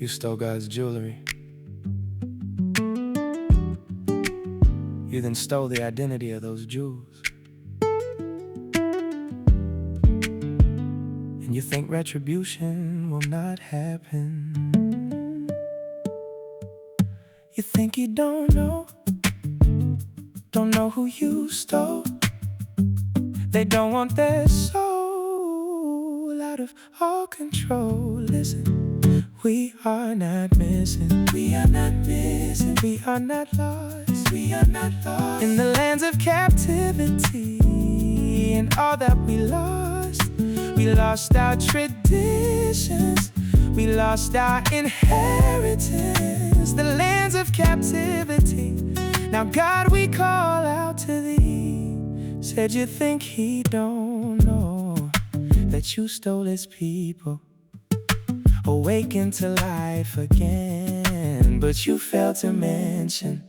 You stole God's jewelry. You then stole the identity of those jewels. And you think retribution will not happen. You think you don't know who you stole. They don't want their soul out of all control. Listen, we are not missing. We are not missing. We are not lost. We are not lost in the lands of captivity. And all that we lost our traditions. We lost our inheritance, the lands of captivity. Now God, we call out to thee. Said you think he don't know that you stole his people, awakened to life again. But you failed to mention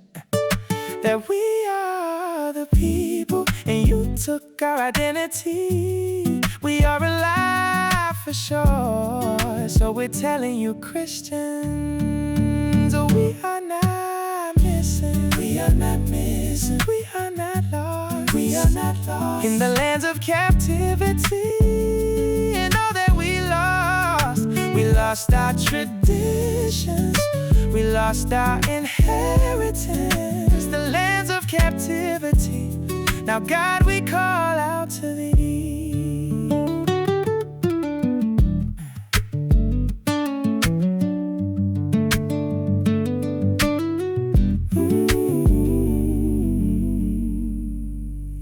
that we are the people, and you took our identity. We are alive for sure, so we're telling you, Christians, oh, we are not missing. We are not missing. We are not lost. We are not lost in the lands of captivity. And all that we lost our traditions. We lost our inheritance, the lands of captivity. Now God, we call out to thee.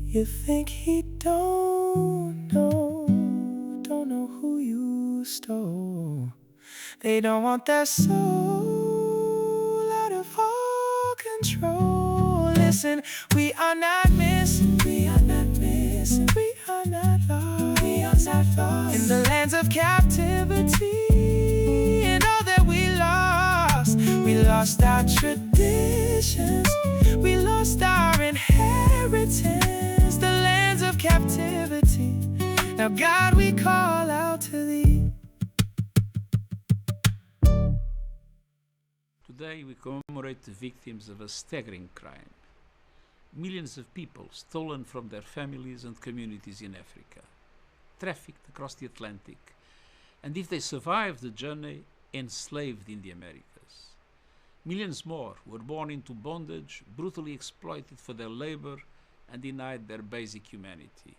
You think he don't know who you stole. They don't want their soul out of all control. Listen, we are not missing. We are not missing. We are not lost. We are not lost in the lands of captivity. And all that we lost our traditions. We lost our inheritance, the lands of captivity. Now God, we call out to thee. Today we commemorate the victims of a staggering crime. Millions of people stolen from their families and communities in Africa, trafficked across the Atlantic, and if they survived the journey, enslaved in the Americas. Millions more were born into bondage, brutally exploited for their labor, and denied their basic humanity.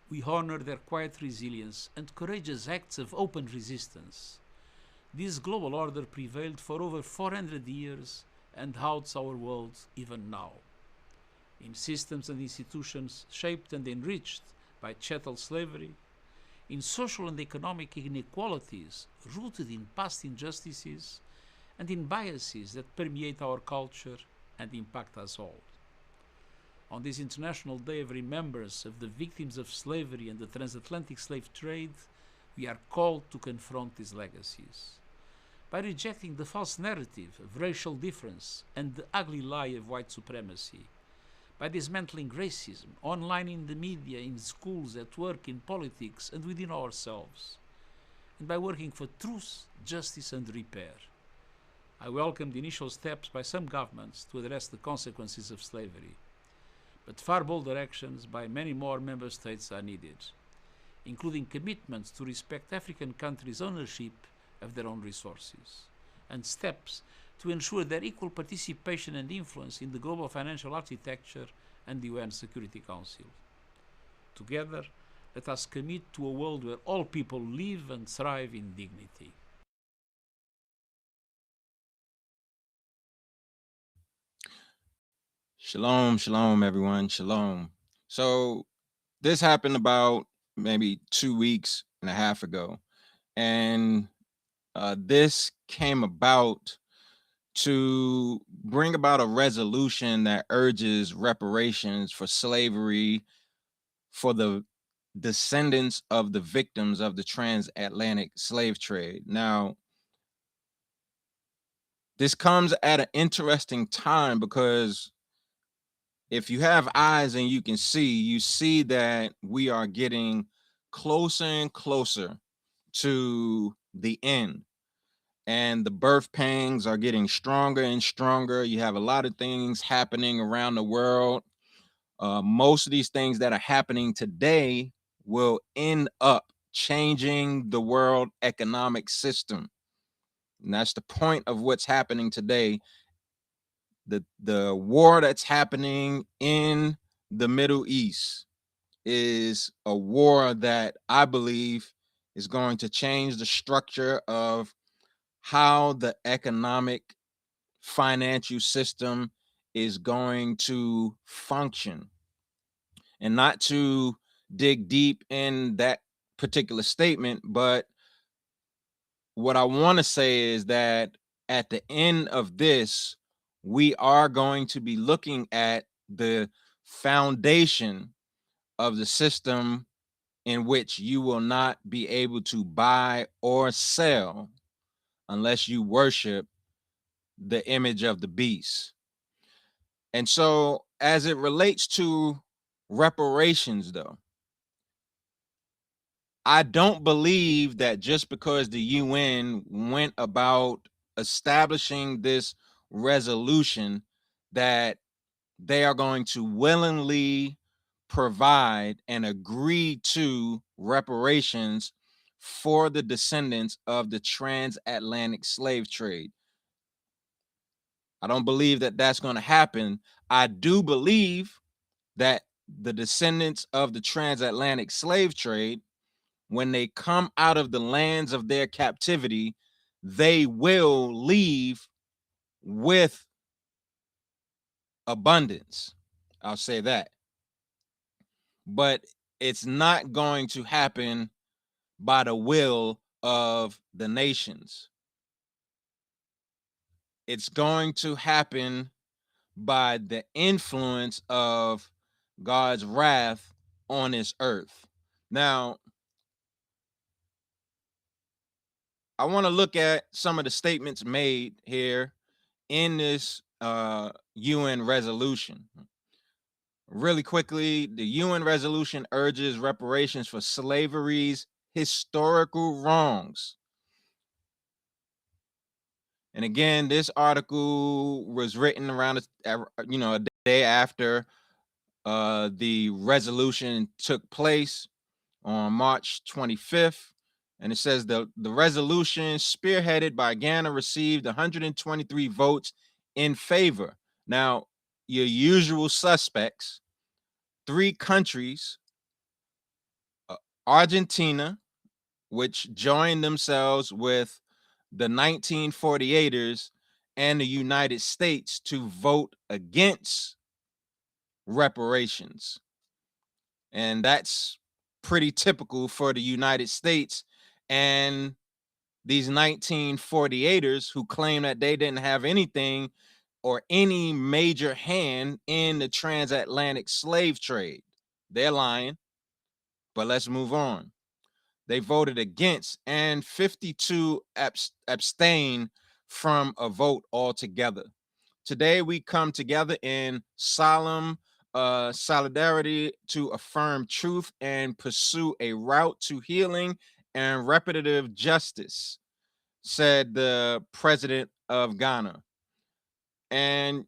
We honor their quiet resilience and courageous acts of open resistance. This global order prevailed for over 400 years and haunts our world even now. In systems and institutions shaped and enriched by chattel slavery, in social and economic inequalities rooted in past injustices, and in biases that permeate our culture and impact us all. On this International Day of Remembrance of the victims of slavery and the transatlantic slave trade, we are called to confront these legacies. By rejecting the false narrative of racial difference and the ugly lie of white supremacy, by dismantling racism online, in the media, in schools, at work, in politics, and within ourselves, and by working for truth, justice, and repair. I welcome the initial steps by some governments to address the consequences of slavery, but far bolder actions by many more member states are needed, including commitments to respect African countries' ownership of their own resources, and steps to ensure their equal participation and influence in the global financial architecture and the UN Security Council. Together, let us commit to a world where all people live and thrive in dignity. Shalom, shalom, everyone. Shalom. So this happened about maybe 2 weeks and a half ago. And this came about to bring about a resolution that urges reparations for slavery for the descendants of the victims of the transatlantic slave trade. Now, this comes at an interesting time because if you have eyes and you see that we are getting closer and closer to the end. and the birth pangs are getting stronger and stronger. You have a lot of things happening around the world. Most of these things that are happening today will end up changing the world economic system. And that's the point of what's happening today. The war that's happening in the Middle East is a war that I believe is going to change the structure of how the economic financial system is going to function. And not to dig deep in that particular statement, but what I want to say is that at the end of this, we are going to be looking at the foundation of the system in which you will not be able to buy or sell unless you worship the image of the beast. And so, as it relates to reparations, though, I don't believe that just because the UN went about establishing this resolution that they are going to willingly provide and agree to reparations for the descendants of the transatlantic slave trade. I don't believe that that's going to happen. I do believe that the descendants of the transatlantic slave trade, when they come out of the lands of their captivity, they will leave with abundance. I'll say that. But it's not going to happen by the will of the nations. It's going to happen by the influence of God's wrath on this earth. Now, I want to look at some of the statements made here in this UN resolution. Really quickly, the UN resolution urges reparations for slavery's historical wrongs. And again, this article was written around a day after the resolution took place on March 25th. And it says the resolution spearheaded by Ghana received 123 votes in favor. Now, your usual suspects, 3 countries, Argentina, which joined themselves with the 1948ers and the United States to vote against reparations. And that's pretty typical for the United States and these 1948ers who claim that they didn't have anything or any major hand in the transatlantic slave trade. They're lying, but let's move on. They voted against, and 52 abstain from a vote altogether. Today, we come together in solemn solidarity to affirm truth and pursue a route to healing and reparative justice, said the president of Ghana. And,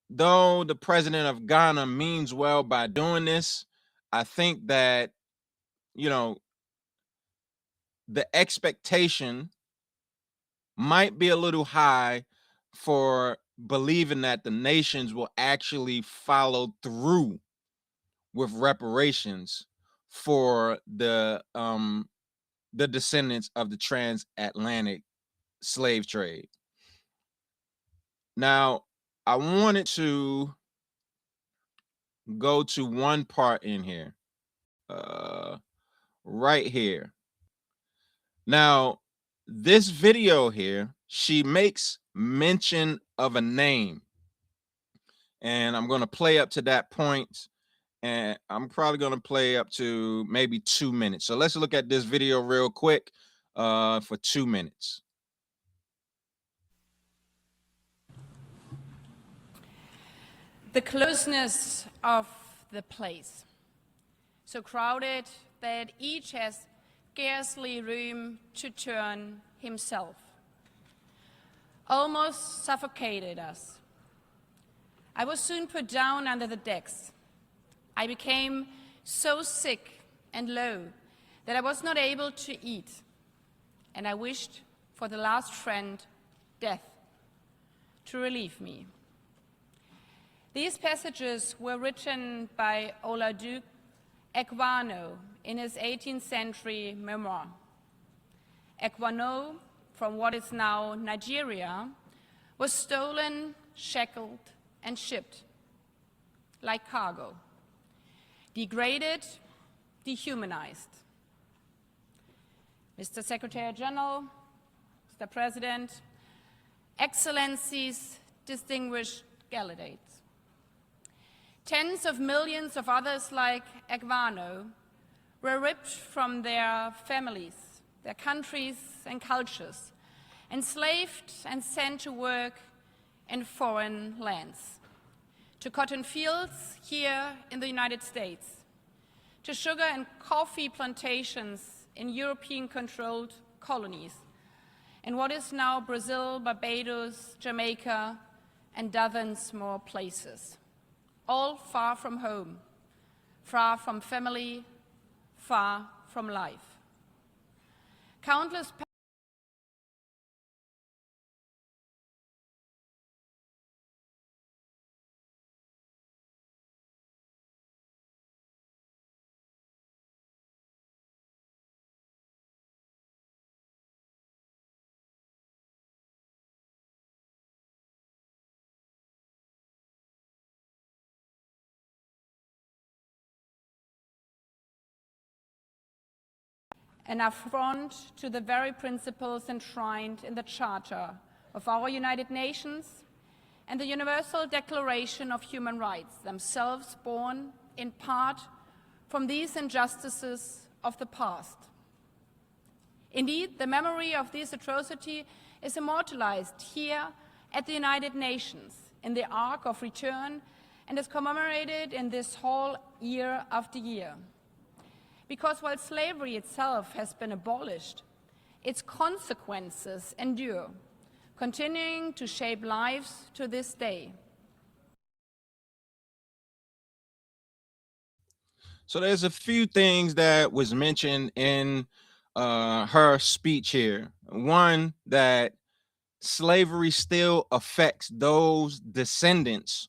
though the president of Ghana means well by doing this, I think that, the expectation might be a little high for believing that the nations will actually follow through with reparations for the descendants of the transatlantic slave trade. Now, I wanted to go to one part in here, right here. Now, this video here, she makes mention of a name, and I'm going to play up to that point, and I'm probably going to play up to maybe 2 minutes. So let's look at this video real quick for 2 minutes. The closeness of the place, so crowded that each has scarcely room to turn himself. almost suffocated us. I was soon put down under the decks. I became so sick and low that I was not able to eat, and I wished for the last friend, death, to relieve me. These passages were written by Oladuc Ekwano in his 18th century memoir. Ekwano, from what is now Nigeria, was stolen, shackled, and shipped like cargo, degraded, dehumanized. Mr. Secretary General, Mr. President, Excellencies, distinguished delegates. Tens of millions of others like Ekwano were ripped from their families, their countries and cultures, enslaved and sent to work in foreign lands, to cotton fields here in the United States, to sugar and coffee plantations in European-controlled colonies, in what is now Brazil, Barbados, Jamaica, and dozens more places, all far from home, far from family, far from life. Countless an affront to the very principles enshrined in the Charter of our United Nations and the Universal Declaration of Human Rights, themselves born in part from these injustices of the past. Indeed, the memory of this atrocity is immortalized here at the United Nations in the Ark of Return and is commemorated in this hall year after year. Because while slavery itself has been abolished, its consequences endure, continuing to shape lives to this day. So there's a few things that was mentioned in her speech here. One, that slavery still affects those descendants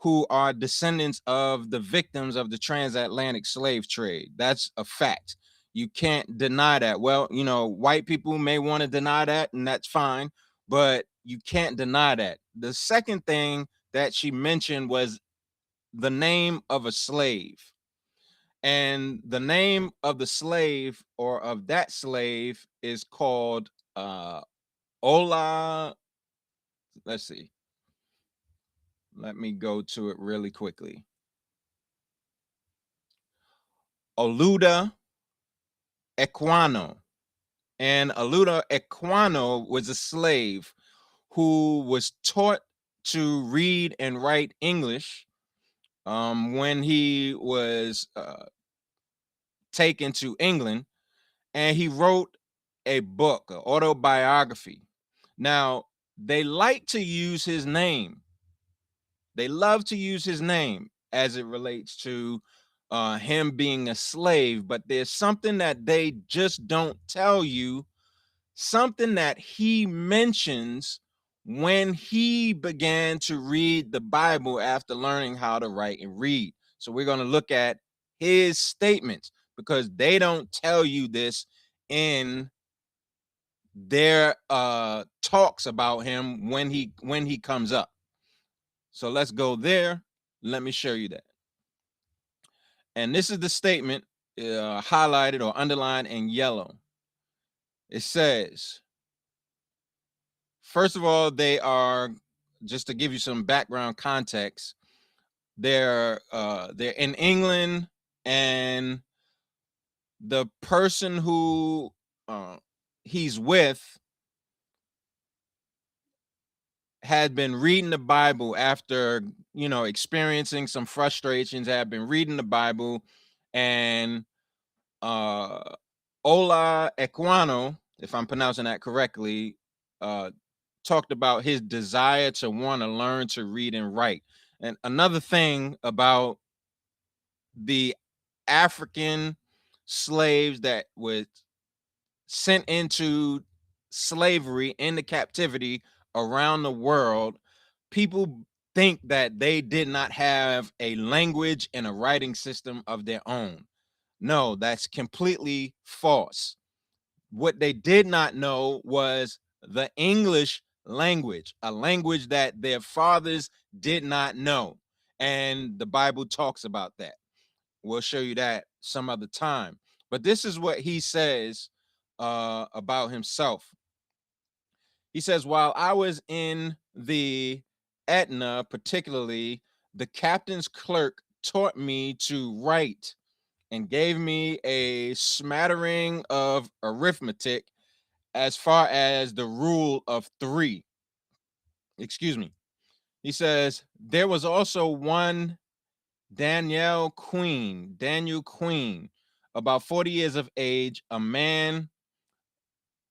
who are descendants of the victims of the transatlantic slave trade. That's a fact. You can't deny that. Well, you know, white people may want to deny that, and that's fine, but you can't deny that. The second thing that she mentioned was the name of a slave. And the name of the slave or of that slave is called Ola. Let's see. Let me go to it really quickly. Oluda Ekwano. And Oluda Ekwano was a slave who was taught to read and write English when he was taken to England, and he wrote a book, an autobiography. Now, they like to use his name. They love to use his name as it relates to him being a slave, but there's something that they just don't tell you, something that he mentions when he began to read the Bible after learning how to write and read. So we're going to look at his statements because they don't tell you this in their talks about him when he comes up. So let's go there. Let me show you that. And this is the statement highlighted or underlined in yellow. It says, first of all, they are, just to give you some background context, they're in England, and the person who he's with had been reading the Bible after, you know, experiencing some frustrations, had been reading the Bible, and Ola Ekwano, if I'm pronouncing that correctly, talked about his desire to want to learn to read and write. And another thing about the African slaves that were sent into slavery, into captivity around the world, people think that they did not have a language and a writing system of their own. No, that's completely false. What they did not know was the English language, a language that their fathers did not know. And the Bible talks about that. We'll show you that some other time. But this is what he says about himself. He says, while I was in the Etna, particularly, the captain's clerk taught me to write and gave me a smattering of arithmetic as far as the rule of three. Excuse me. He says, there was also one Daniel Queen, about 40 years of age, a man,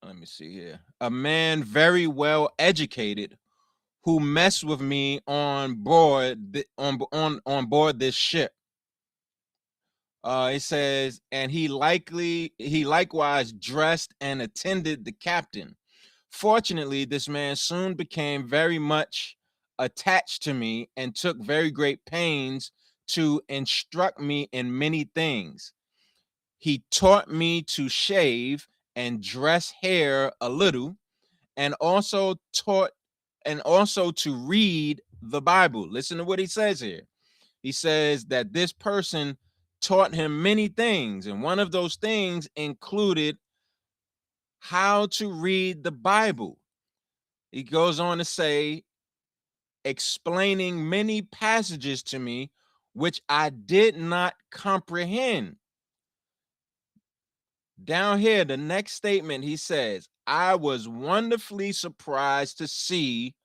let me see here, a man very well educated who messed with me on board on board this ship. It says, and he likewise dressed and attended the captain. Fortunately, this man soon became very much attached to me and took very great pains to instruct me in many things. He taught me to shave and dress hair a little, and also to read the Bible. Listen to what he says here. He says that this person taught him many things, and one of those things included how to read the Bible. He goes on to say, explaining many passages to me which I did not comprehend. Down here, the next statement, he says, I was wonderfully surprised to see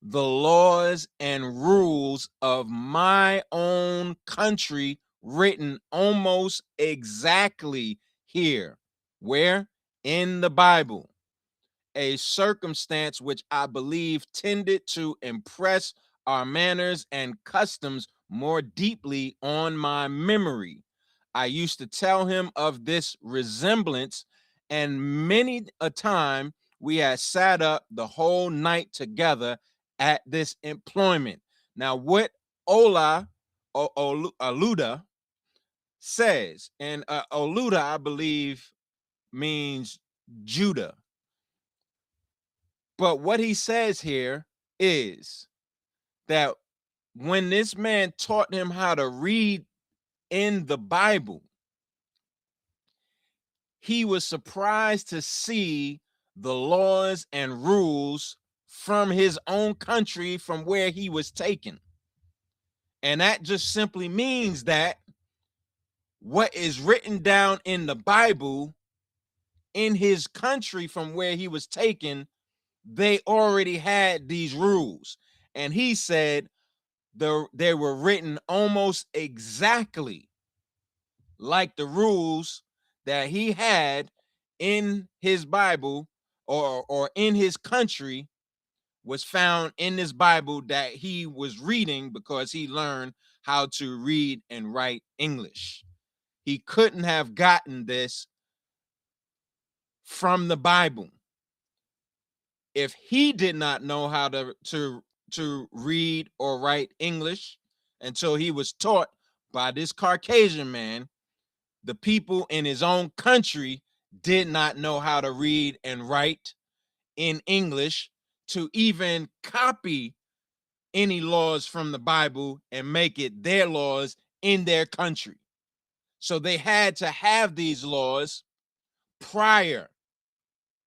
the laws and rules of my own country written almost exactly here. Where? In the Bible. A circumstance which I believe tended to impress our manners and customs more deeply on my memory. I used to tell him of this resemblance, and many a time we had sat up the whole night together at this employment. Now, what Oluda says, and Oluda, I believe, means Judah. But what he says here is that when this man taught him how to read in the Bible, he was surprised to see the laws and rules from his own country, from where he was taken. And that just simply means that what is written down in the Bible in his country from where he was taken, they already had these rules. And he said they were written almost exactly like the rules that he had in his Bible or in his country was found in this Bible that he was reading, because he learned how to read and write English. He couldn't have gotten this from the Bible if he did not know how to read or write English until he was taught by this Caucasian man. The people in his own country did not know how to read and write in English to even copy any laws from the Bible and make it their laws in their country. So they had to have these laws prior,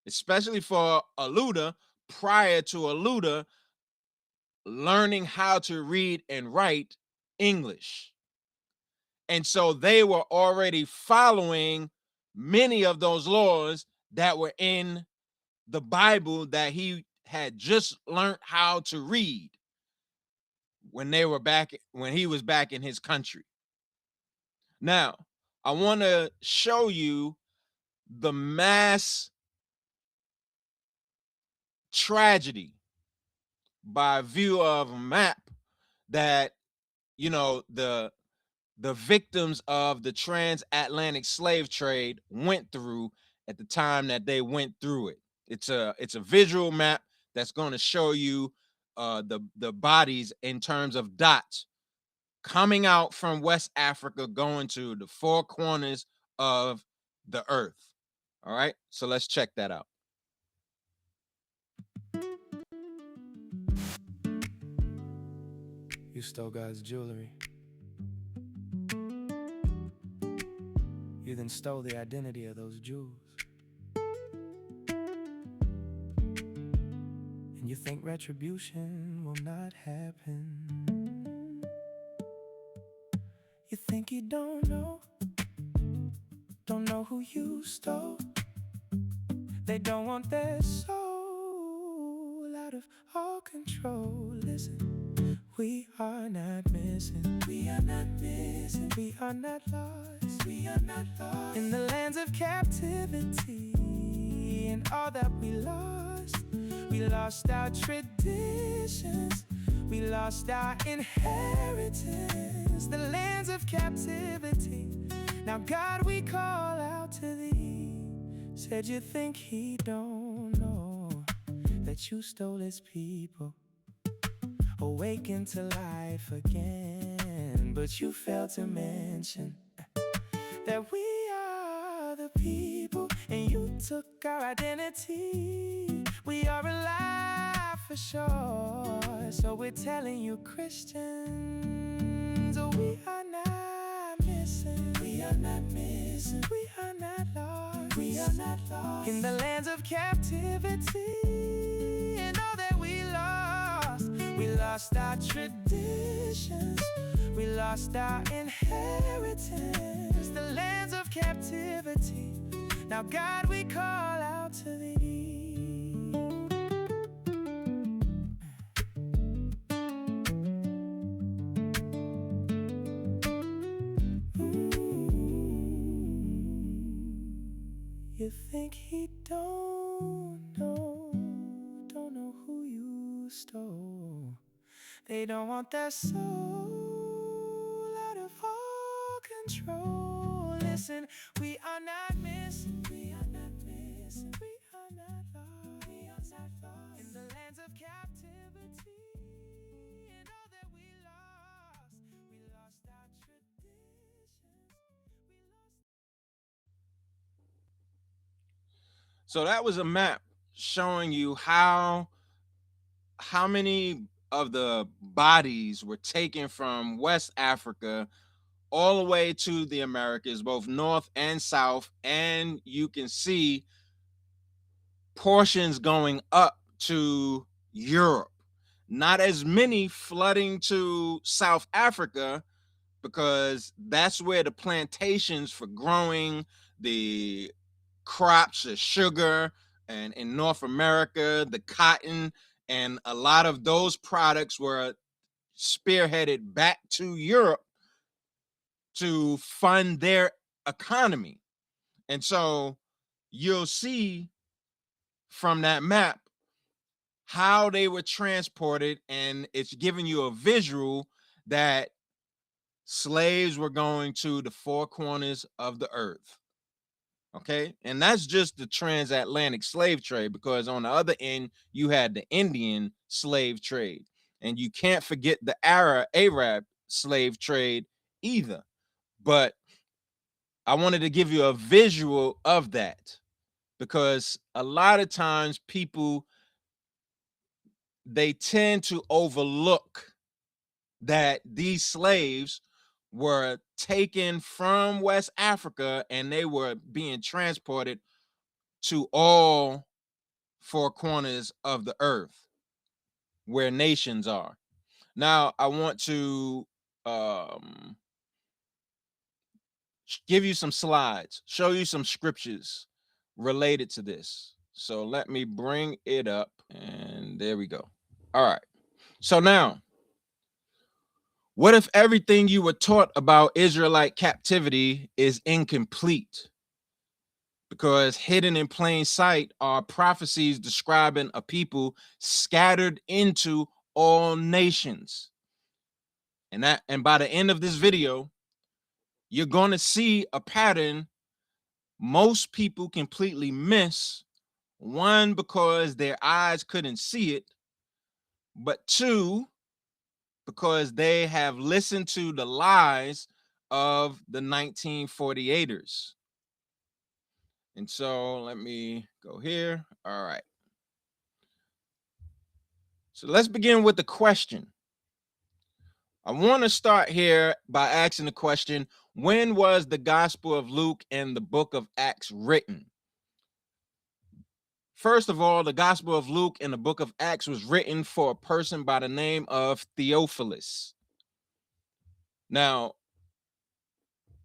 especially for Oluda, prior to Oluda learning how to read and write English. And so they were already following many of those laws that were in the Bible that he had just learned how to read when he was back in his country. Now, I want to show you the mass tragedy by view of a map that, you know, the victims of the transatlantic slave trade went through at the time that they went through it. It's a visual map that's going to show you the bodies in terms of dots coming out from West Africa, going to the four corners of the earth. All right, so let's check that out. You stole God's jewelry. You then stole the identity of those jewels. And you think retribution will not happen. You think you don't know who you stole. They don't want their soul out of all control. Listen, we are not missing. We are not missing. We are not lost. We are not lost. In the lands of captivity and all that we lost. We lost our traditions. We lost our inheritance. The lands of captivity. Now God, we call out to thee. Said you think he don't know that you stole his people, awakened to life again. But you failed to mention that we are the people, and you took our identity. We are alive for sure, so we're telling you, Christians, oh, we are not missing. We are not missing. We are not lost. We are not lost. In the lands of captivity and all that we lost. We lost our traditions. We lost our inheritance. The lands of captivity. Now God, we call out to thee. You think he don't know who you stole. They don't want their soul out of all control. Listen, we are not missing. We are not missing. We are not lost. We are not lost. In the lands of captivity and all that we lost. We lost our traditions. We lost. So that was a map showing you how many of the bodies were taken from West Africa all the way to the Americas, both North and South. And you can see portions going up to Europe. Not as many flooding to South Africa, because that's where the plantations for growing the crops of sugar, and in North America, the cotton, and a lot of those products were spearheaded back to Europe to fund their economy. And so you'll see from that map how they were transported, and it's giving you a visual that slaves were going to the four corners of the earth. Okay, and that's just the transatlantic slave trade, because on the other end you had the Indian slave trade, and you can't forget the Arab slave trade either. But I wanted to give you a visual of that, because a lot of times people, they tend to overlook that these slaves were taken from West Africa and they were being transported to all four corners of the earth where nations are. Now, I want to give you some slides, show you some scriptures related to this. So let me bring it up, and there we go. All right. So now, what if everything you were taught about Israelite captivity is incomplete? Because hidden in plain sight are prophecies describing a people scattered into all nations. And by the end of this video, you're going to see a pattern most people completely miss. One, because their eyes couldn't see it, but two, because they have listened to the lies of the 1948ers. And so let me go here. All right. So let's begin with the question. I want to start here by asking the question, when was the Gospel of Luke and the book of Acts written? First of all, the Gospel of Luke and the book of Acts was written for a person by the name of Theophilus. Now,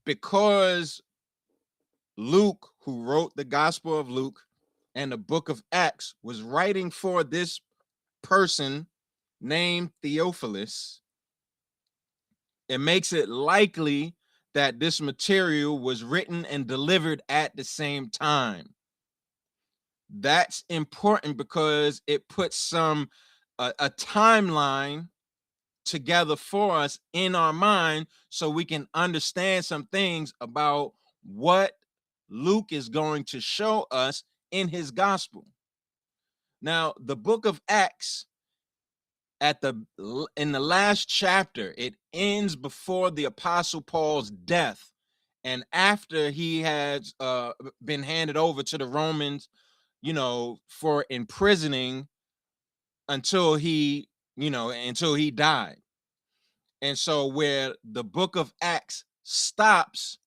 because Luke, who wrote the Gospel of Luke and the book of Acts, was writing for this person named Theophilus, it makes it likely that this material was written and delivered at the same time. That's important because it puts a timeline together for us in our mind so we can understand some things about what Luke is going to show us in his gospel. Now, the book of Acts, in the last chapter, it ends before the Apostle Paul's death, and after he has been handed over to the Romans, for imprisoning until he died. And so where the book of Acts stops,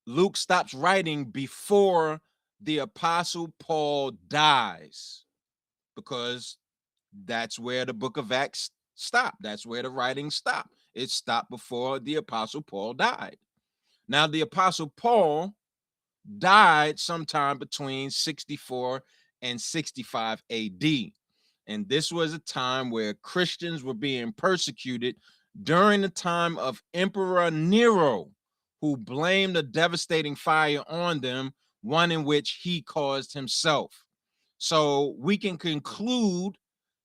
Luke stops writing before the Apostle Paul dies, because that's where the book of Acts stopped. That's where the writing stopped. It stopped before the Apostle Paul died. Now, the Apostle Paul died sometime between 64 and 65 AD. And this was a time where Christians were being persecuted during the time of Emperor Nero, who blamed a devastating fire on them, one in which he caused himself. So we can conclude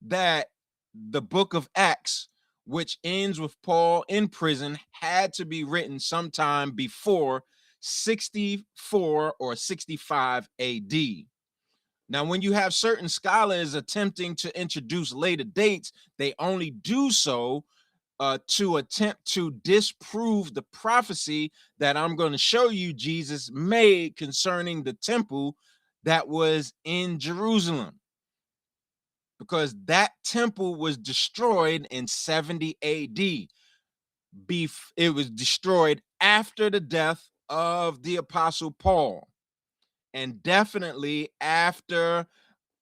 that the book of Acts, which ends with Paul in prison, had to be written sometime before 64 or 65 AD. Now, when you have certain scholars attempting to introduce later dates, they only do so to attempt to disprove the prophecy that I'm going to show you Jesus made concerning the temple that was in Jerusalem, because that temple was destroyed in 70 AD. It was destroyed after the death of the Apostle Paul, and definitely after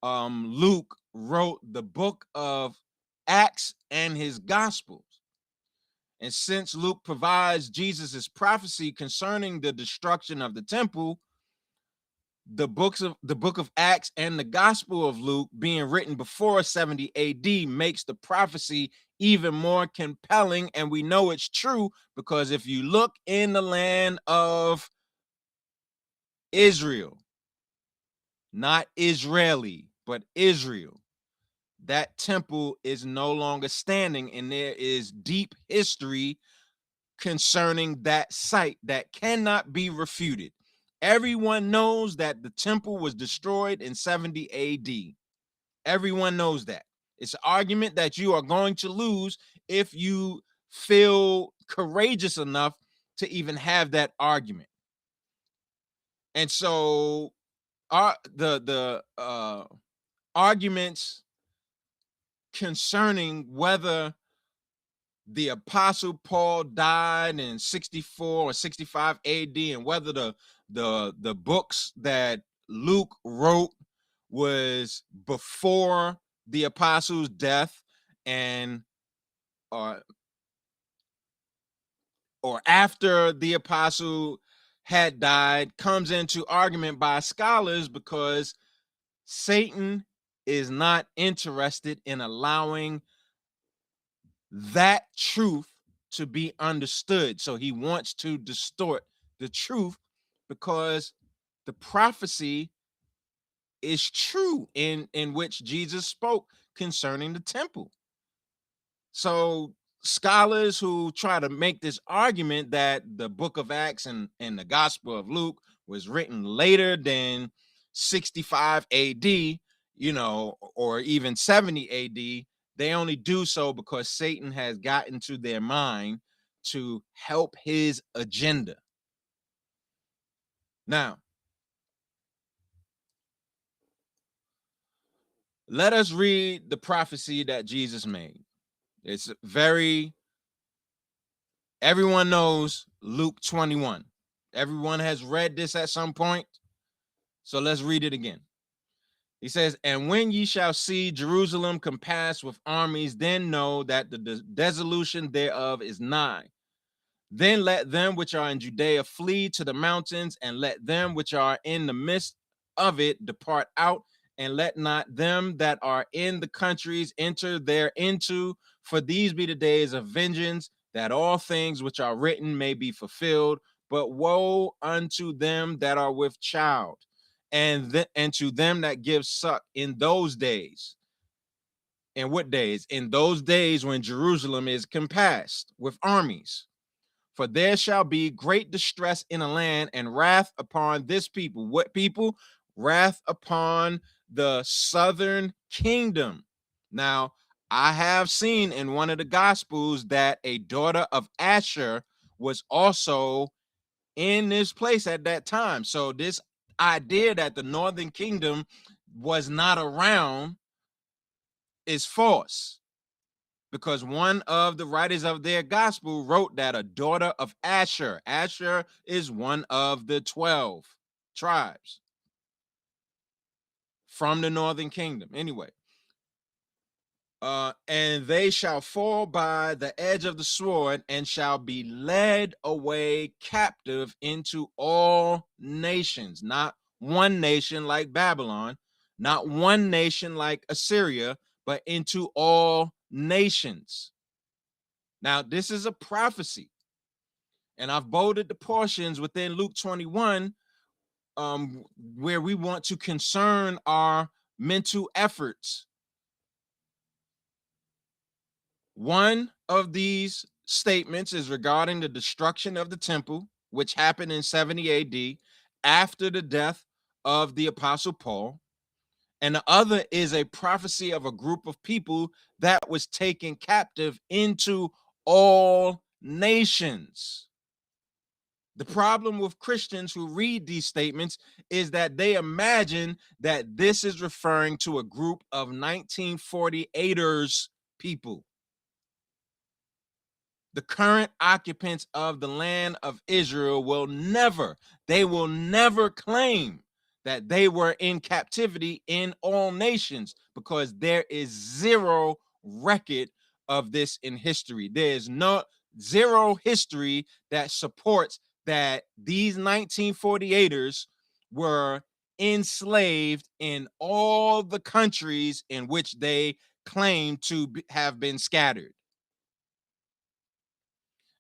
Luke wrote the book of Acts and his Gospels. And since Luke provides Jesus's prophecy concerning the destruction of the temple, the book of Acts and the Gospel of Luke being written before 70 AD makes the prophecy even more compelling. And we know it's true because if you look in the land of Israel, not Israeli, but Israel, that temple is no longer standing, and there is deep history concerning that site that cannot be refuted. Everyone knows that the temple was destroyed in 70 AD. Everyone knows that. It's an argument that you are going to lose if you feel courageous enough to even have that argument. And so the arguments concerning whether the Apostle Paul died in 64 or 65 AD and whether the books that Luke wrote was before the apostle's death and or after the apostle had died comes into argument by scholars, because Satan is not interested in allowing that truth to be understood. So he wants to distort the truth, because the prophecy is true in which Jesus spoke concerning the temple. So scholars who try to make this argument that the book of Acts and the Gospel of Luke was written later than 65 AD, or even 70 AD, they only do so because Satan has gotten to their mind to help his agenda. Now, let us read the prophecy that Jesus made. It's everyone knows Luke 21. Everyone has read this at some point. So let's read it again. He says, and when ye shall see Jerusalem compassed with armies, then know that the dissolution thereof is nigh. Then let them which are in Judea flee to the mountains, and let them which are in the midst of it depart out, and let not them that are in the countries enter thereinto, for these be the days of vengeance, that all things which are written may be fulfilled. But woe unto them that are with child, and to them that give suck in those days. And what days? In those days when Jerusalem is compassed with armies. For there shall be great distress in the land, and wrath upon this people. What people? Wrath upon the southern kingdom. Now, I have seen in one of the Gospels that a daughter of Asher was also in this place at that time. So this idea that the northern kingdom was not around is false, because one of the writers of their gospel wrote that a daughter of Asher is one of the 12 tribes from the northern kingdom. Anyway, and they shall fall by the edge of the sword, and shall be led away captive into all nations, not one nation like Babylon, not one nation like Assyria, but into all nations. Now, this is a prophecy, and I've bolded the portions within Luke 21 where we want to concern our mental efforts. One of these statements is regarding the destruction of the temple, which happened in 70 AD after the death of the Apostle Paul. And the other is a prophecy of a group of people that was taken captive into all nations. The problem with Christians who read these statements is that they imagine that this is referring to a group of 1948ers people. The current occupants of the land of Israel will never claim that they were in captivity in all nations, because there is zero record of this in history. There is zero history that supports that these 1948ers were enslaved in all the countries in which they claim to have been scattered.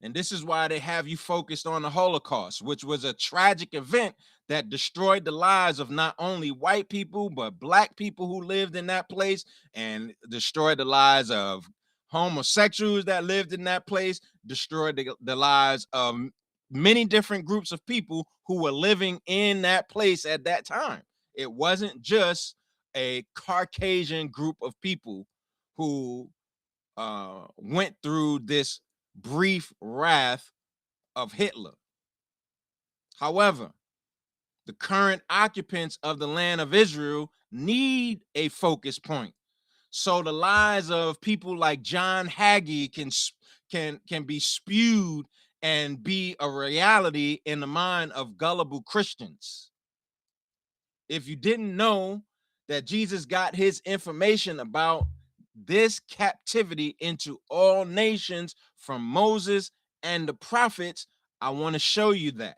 And this is why they have you focused on the Holocaust, which was a tragic event that destroyed the lives of not only white people, but black people who lived in that place, and destroyed the lives of homosexuals that lived in that place, destroyed the lives of many different groups of people who were living in that place at that time. It wasn't just a Caucasian group of people who went through this brief wrath of Hitler. However, the current occupants of the land of Israel need a focus point, so the lies of people like John Hagee can be spewed and be a reality in the mind of gullible Christians. If you didn't know that Jesus got his information about this captivity into all nations from Moses and the prophets, I want to show you that.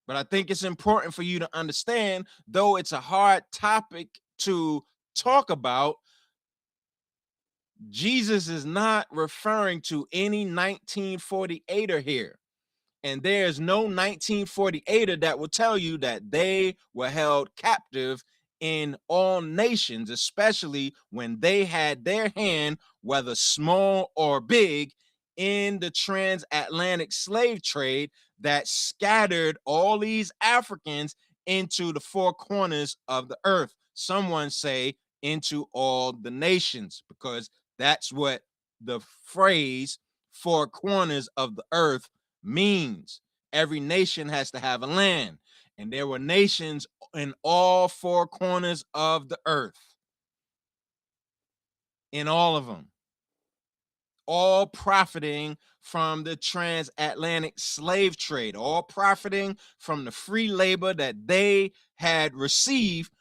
But I think it's important for you to understand, though it's a hard topic to talk about, Jesus is not referring to any 1948er here. And there's no 1948er that will tell you that they were held captive in all nations, especially when they had their hand, whether small or big, in the transatlantic slave trade that scattered all these Africans into the four corners of the earth. Someone say into all the nations, because that's what the phrase four corners of the earth means. Every nation has to have a land, and there were nations in all four corners of the earth, in all of them, all profiting from the transatlantic slave trade, all profiting from the free labor that they had received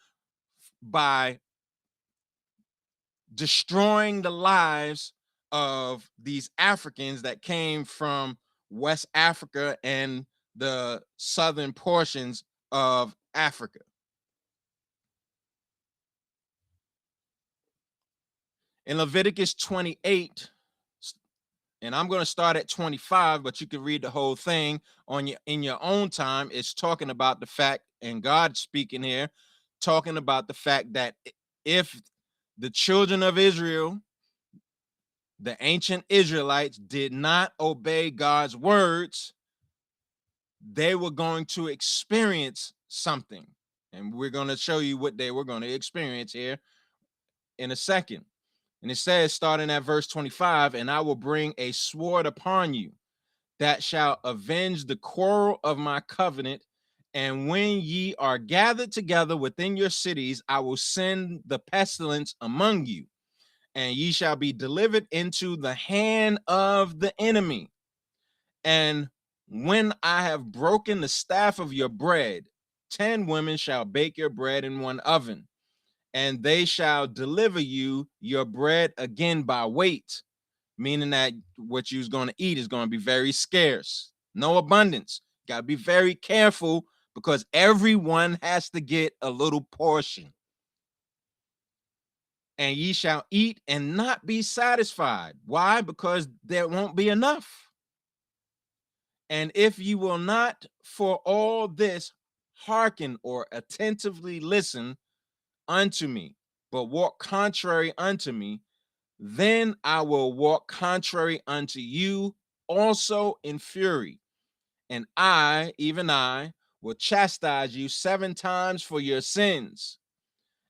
by destroying the lives of these Africans that came from West Africa and the southern portions of Africa. In Leviticus 28, and I'm going to start at 25, but you can read the whole thing in your own time. It's talking about the fact, and God speaking here, talking about the fact that if the children of Israel, the ancient Israelites, did not obey God's words, they were going to experience something. And we're going to show you what they were going to experience here in a second. And it says, starting at verse 25, and I will bring a sword upon you that shall avenge the quarrel of my covenant. And when ye are gathered together within your cities, I will send the pestilence among you, and ye shall be delivered into the hand of the enemy. And when I have broken the staff of your bread, 10 women shall bake your bread in one oven, and they shall deliver you your bread again by weight, meaning that what you're going to eat is going to be very scarce, no abundance. Got to be very careful, because everyone has to get a little portion. And ye shall eat and not be satisfied. Why? Because there won't be enough. And if you will not for all this hearken or attentively listen unto me, but walk contrary unto me, then I will walk contrary unto you also in fury. And I, even I, will chastise you 7 times for your sins.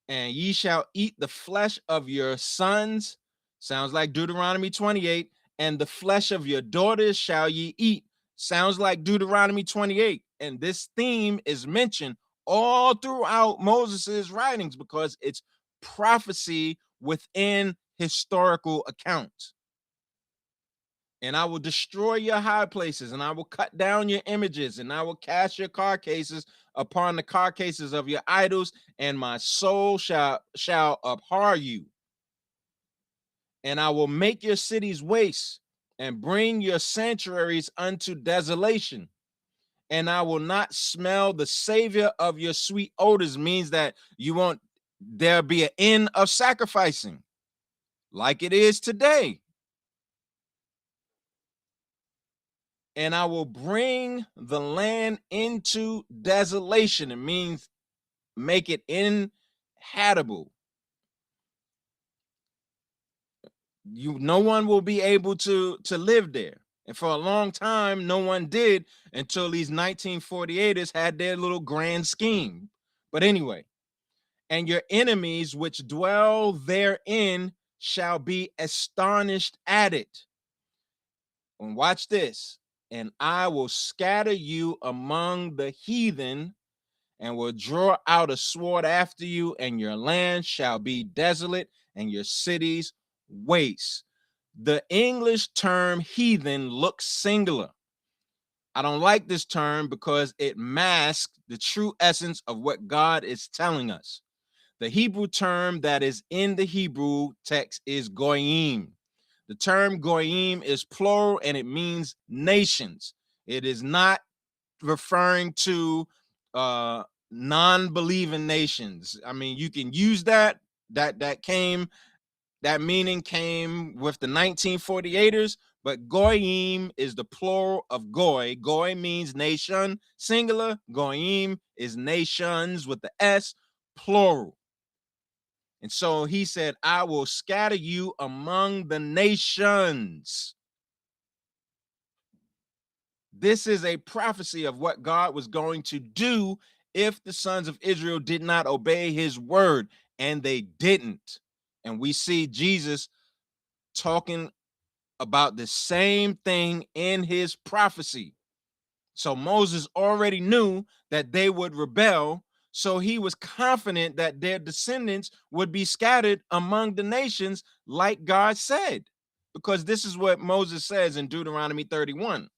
And ye shall eat the flesh of your sons. Sounds like Deuteronomy 28. And the flesh of your daughters shall ye eat. Sounds like Deuteronomy 28. And this theme is mentioned all throughout Moses's writings, because it's prophecy within historical accounts. And I will destroy your high places, and I will cut down your images, and I will cast your carcasses upon the carcasses of your idols, and my soul shall abhor you. And I will make your cities waste, and bring your sanctuaries unto desolation. And I will not smell the savior of your sweet odors, means that you won't, there be an end of sacrificing, like it is today. And I will bring the land into desolation. It means make it inhabitable. No one will be able to live there. And for a long time, no one did, until these 1948ers had their little grand scheme. But anyway, and your enemies which dwell therein shall be astonished at it. And watch this. And I will scatter you among the heathen, and will draw out a sword after you, and your land shall be desolate, and your cities waste. The English term heathen looks singular. I don't like this term because it masks the true essence of what God is telling us. The Hebrew term that is in the Hebrew text is goyim. The term goyim is plural, and it means nations. It is not referring to non-believing nations. I mean, you can use that meaning came with the 1948ers, but goyim is the plural of goy. Goy means nation, singular. Goyim is nations with the S, plural. And so he said, I will scatter you among the nations. This is a prophecy of what God was going to do if the sons of Israel did not obey his word, and they didn't. And we see Jesus talking about the same thing in his prophecy. So Moses already knew that they would rebel. So he was confident that their descendants would be scattered among the nations, like God said, because this is what Moses says in Deuteronomy 31.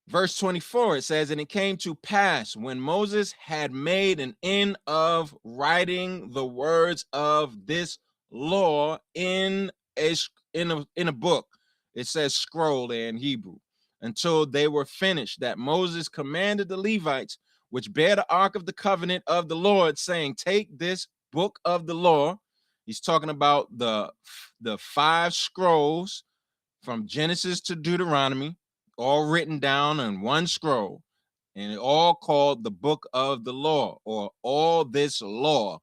Verse 24, it says, and it came to pass when Moses had made an end of writing the words of this law in a book. It says scroll there in Hebrew, until they were finished, that Moses commanded the Levites, which bear the ark of the covenant of the Lord, saying, take this book of the law. He's talking about the 5 scrolls from Genesis to Deuteronomy, all written down on one scroll, and it all called the book of the law, or all this law.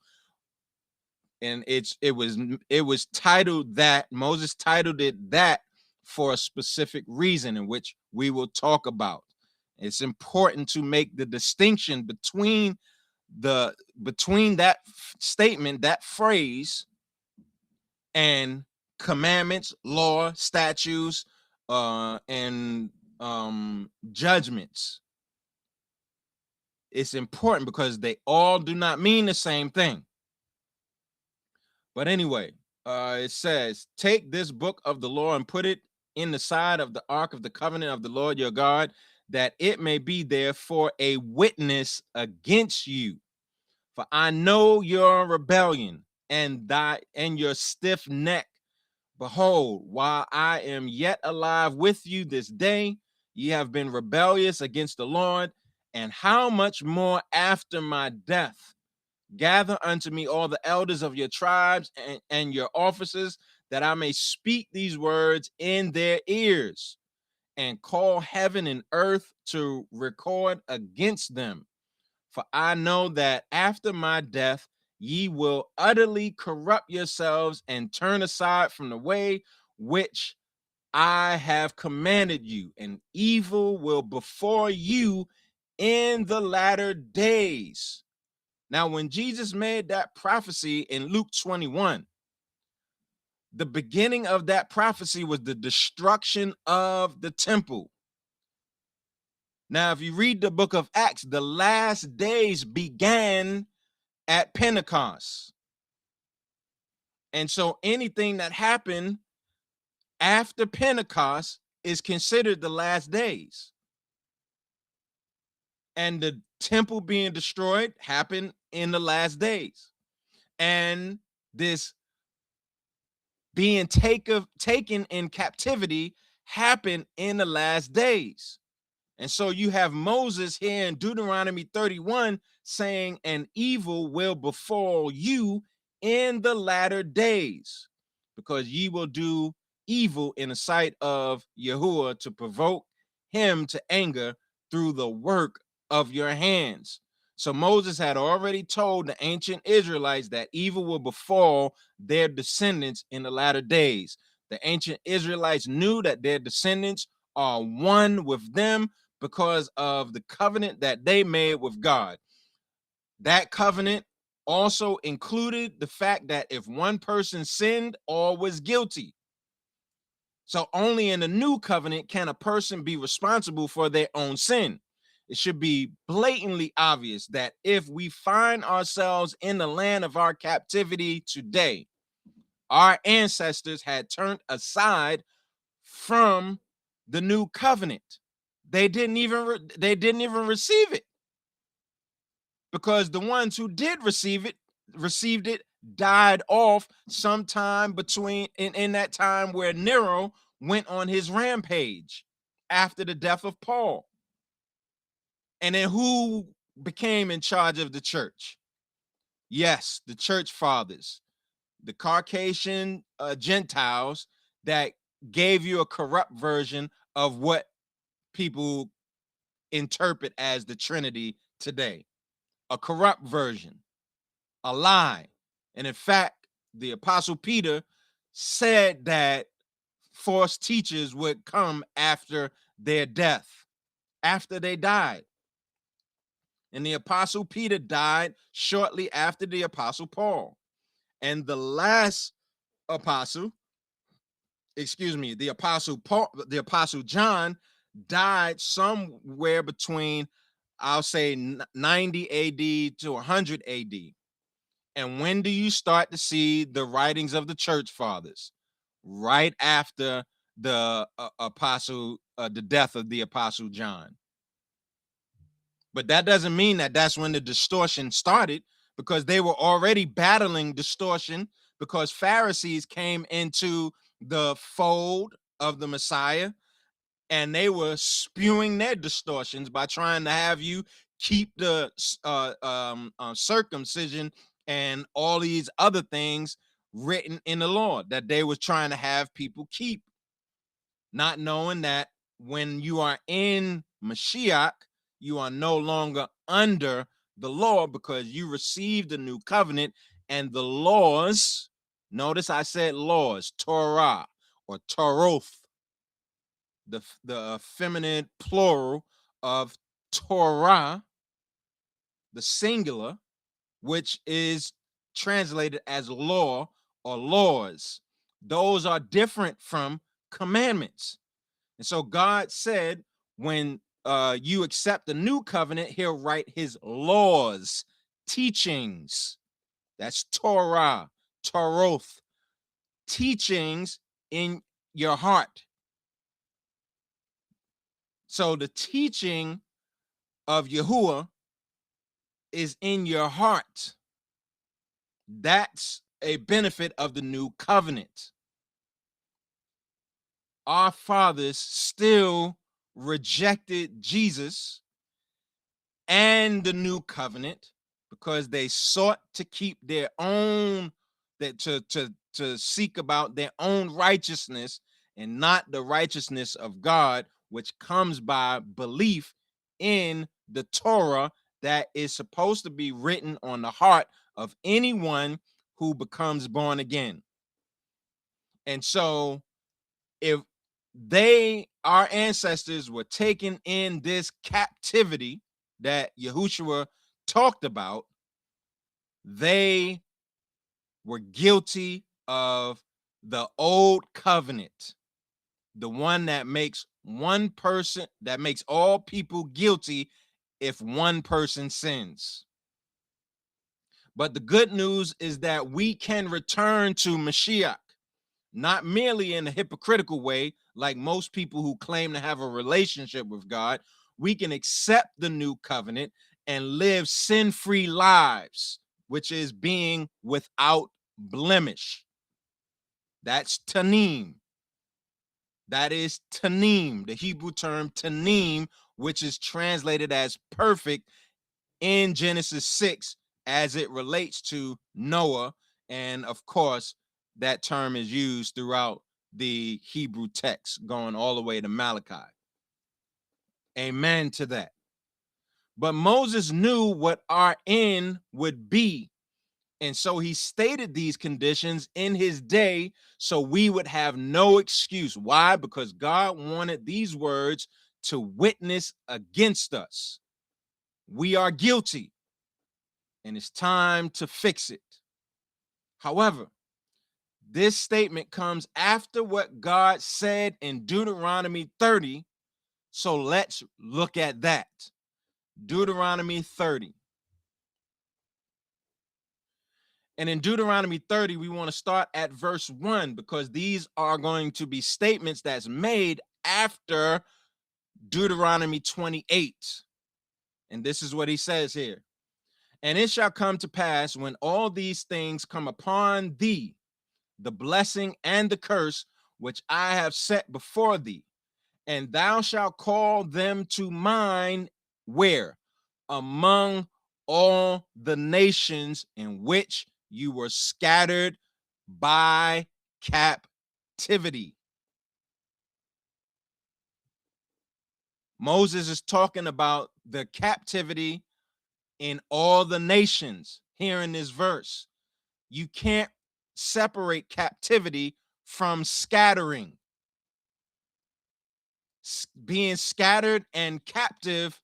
And it was titled that. Moses titled it that for a specific reason, in which we will talk about. It's important to make the distinction between that statement, that phrase, and commandments, law, statutes, and judgments. It's important because they all do not mean the same thing. But anyway, it says, take this book of the law and put it in the side of the ark of the covenant of the Lord your God, that it may be there for a witness against you. For I know your rebellion and your stiff neck. Behold, while I am yet alive with you this day, ye have been rebellious against the Lord, and how much more after my death? Gather unto me all the elders of your tribes and your officers, that I may speak these words in their ears, and call heaven and earth to record against them. For I know that after my death, ye will utterly corrupt yourselves and turn aside from the way which I have commanded you, and evil will befall you in the latter days. Now, when Jesus made that prophecy in Luke 21, the beginning of that prophecy was the destruction of the temple. Now, if you read the book of Acts, the last days began at Pentecost. And so anything that happened after Pentecost is considered the last days. And the temple being destroyed happened in the last days. And this being taken in captivity happened in the last days. And so you have Moses here in Deuteronomy 31 saying, an evil will befall you in the latter days, because ye will do evil in the sight of Yahuwah, to provoke him to anger through the work of your hands. So Moses had already told the ancient Israelites that evil will befall their descendants in the latter days. The ancient Israelites knew that their descendants are one with them because of the covenant that they made with God. That covenant also included the fact that if one person sinned, all was guilty. So only in the new covenant can a person be responsible for their own sin. It should be blatantly obvious that if we find ourselves in the land of our captivity today, our ancestors had turned aside from the new covenant. They didn't even receive it, because the ones who did received it died off sometime in that time where Nero went on his rampage after the death of Paul. And then who became in charge of the church? Yes, the church fathers, the Caucasian Gentiles that gave you a corrupt version of what people interpret as the Trinity today, a corrupt version. a lie. And in fact, the Apostle Peter said that false teachers would come after their death, after they died. And the Apostle Peter died shortly after the Apostle Paul. And the last apostle, the Apostle Paul, the Apostle John, died somewhere between, I'll say, 90 AD to 100 AD. And when do you start to see the writings of the church fathers? Right after the the death of the Apostle John. But that doesn't mean that that's when the distortion started, because they were already battling distortion, because Pharisees came into the fold of the Messiah and they were spewing their distortions by trying to have you keep the circumcision and all these other things written in the law that they were trying to have people keep, not knowing that when you are in Mashiach, you are no longer under the law, because you received the new covenant, and the laws, notice I said laws, Torah or Toroth, the feminine plural of Torah, the singular, which is translated as law or laws. Those are different from commandments. And so God said, when you accept the new covenant, he'll write his laws, teachings. That's Torah, Toroth, teachings in your heart. So the teaching of Yahuwah is in your heart. That's a benefit of the new covenant. Our fathers still rejected Jesus and the new covenant because they sought to keep their own, that to seek about their own righteousness and not the righteousness of God, which comes by belief in the Torah that is supposed to be written on the heart of anyone who becomes born again. And so if our ancestors were taken in this captivity that Yahushua talked about, they were guilty of the old covenant, the one that makes one person, that makes all people guilty if one person sins. But the good news is that we can return to Mashiach, not merely in a hypocritical way, like most people who claim to have a relationship with God. We can accept the new covenant and live sin-free lives, which is being without blemish. That's tanim. That is tanim, the Hebrew term tanim, which is translated as perfect in Genesis 6 as it relates to Noah. And of course, that term is used throughout the Hebrew text, going all the way to Malachi. Amen to that. But Moses knew what our end would be. And so he stated these conditions in his day so we would have no excuse. Why? Because God wanted these words to witness against us. We are guilty, and it's time to fix it. However, this statement comes after what God said in Deuteronomy 30. So let's look at that. Deuteronomy 30. And in Deuteronomy 30, we want to start at verse 1, because these are going to be statements that's made after Deuteronomy 28. And this is what he says here. And it shall come to pass, when all these things come upon thee, the blessing and the curse which I have set before thee, and thou shalt call them to mind, where? Among all the nations in which you were scattered by captivity. Moses is talking about the captivity in all the nations. here in this verse. You can't separate captivity from scattering. Being scattered and captive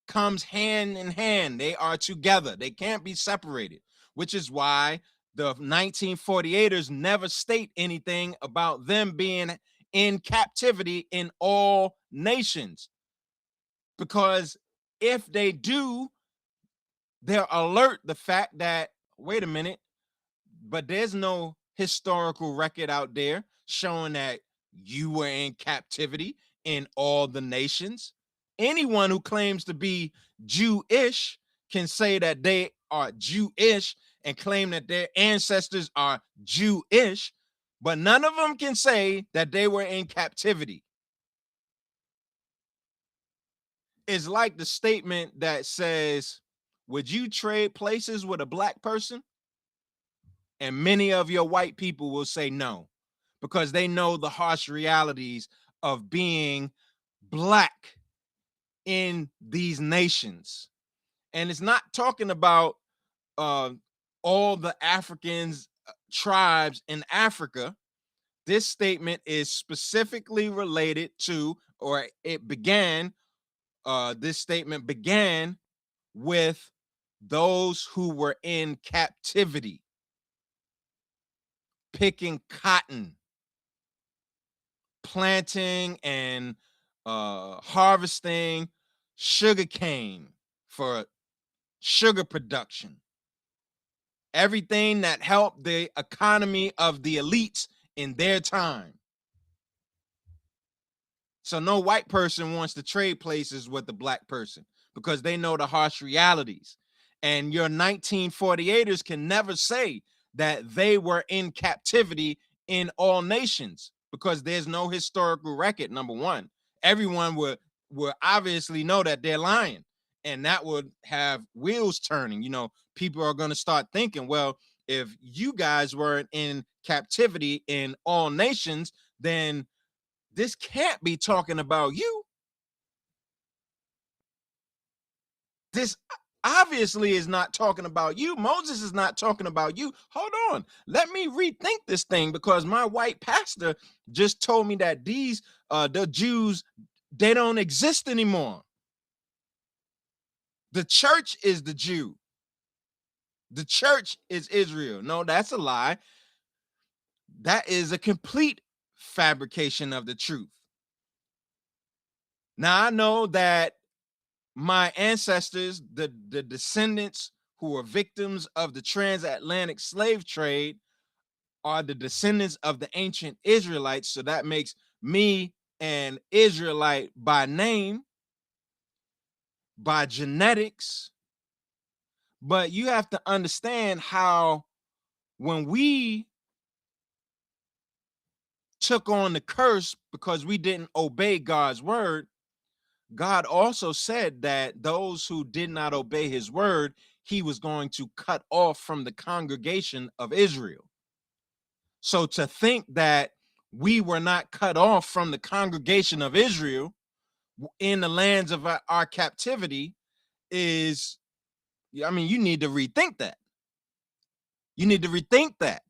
comes hand in hand. They are together. They can't be separated, which is why the 1948ers never state anything about them being in captivity in all nations. Because if they do, they'll alert the fact that, wait a minute, but there's no historical record out there showing that you were in captivity in all the nations. Anyone who claims to be Jewish can say that they are Jewish and claim that their ancestors are Jewish, but none of them can say that they were in captivity. It's like the statement that says, would you trade places with a black person? And many of your white people will say no, because they know the harsh realities of being black in these nations. And it's not talking about all the Africans, tribes in Africa. This statement is specifically related to, or it began, this statement began with those who were in captivity, picking cotton, planting and harvesting sugarcane for sugar production. Everything that helped the economy of the elites in their time. So no white person wants to trade places with the black person because they know the harsh realities. And your 1948ers can never say that they were in captivity in all nations because there's no historical record. Number one, everyone would obviously know that they're lying, and that would have wheels turning. You know, people are going to start thinking, well, if you guys weren't in captivity in all nations, then this can't be talking about you. This obviously is not talking about you. Moses is not talking about you. Hold on. Let me rethink this thing, because my white pastor just told me that these the Jews, they don't exist anymore. The church is the Jew. The church is Israel. No, that's a lie. That is a complete fabrication of the truth. Now I know that my ancestors, the descendants who were victims of the transatlantic slave trade, are the descendants of the ancient Israelites. So that makes me an Israelite by name, by genetics. But you have to understand how, when we took on the curse because we didn't obey God's word, God also said that those who did not obey his word, he was going to cut off from the congregation of Israel. So to think that we were not cut off from the congregation of Israel in the lands of our captivity is, I mean, you need to rethink that. You need to rethink that.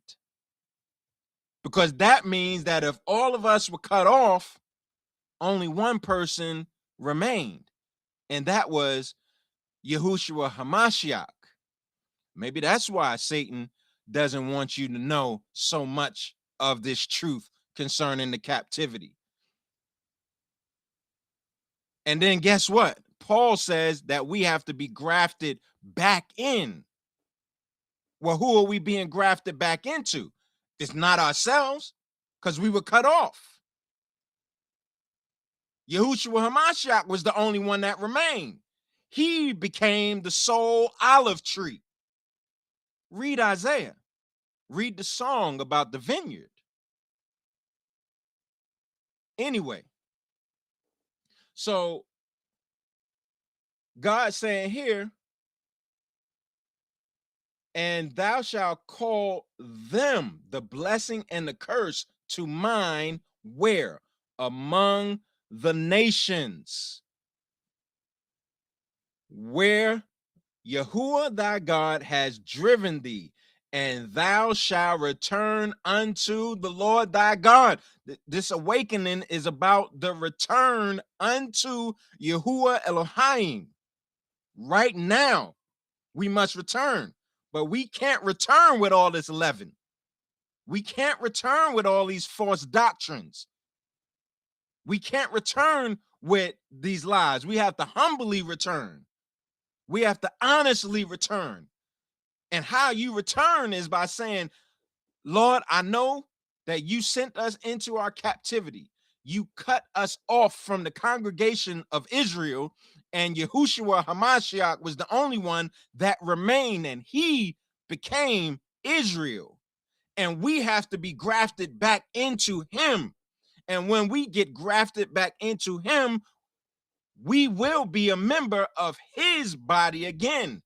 Because that means that if all of us were cut off, only one person remained. And that was Yahushua Hamashiach. Maybe that's why Satan doesn't want you to know so much of this truth concerning the captivity. And then guess what? Paul says that we have to be grafted back in. Well, who are we being grafted back into? It's not ourselves, because we were cut off. Yahushua Hamashiach was the only one that remained. He became the sole olive tree. Read Isaiah. Read the song about the vineyard. Anyway, so God's saying here, and thou shalt call them the blessing and the curse to mind, where? Among the nations. Where Yahuwah thy God has driven thee, and thou shalt return unto the Lord thy God. This awakening is about the return unto Yahuwah Elohim. Right now, we must return, but we can't return with all this leaven. We can't return with all these false doctrines. We can't return with these lies. We have to humbly return. We have to honestly return. And how you return is by saying, Lord, I know that you sent us into our captivity. You cut us off from the congregation of Israel, and Yahushua Hamashiach was the only one that remained, and he became Israel. And we have to be grafted back into him. And when we get grafted back into him, we will be a member of his body again.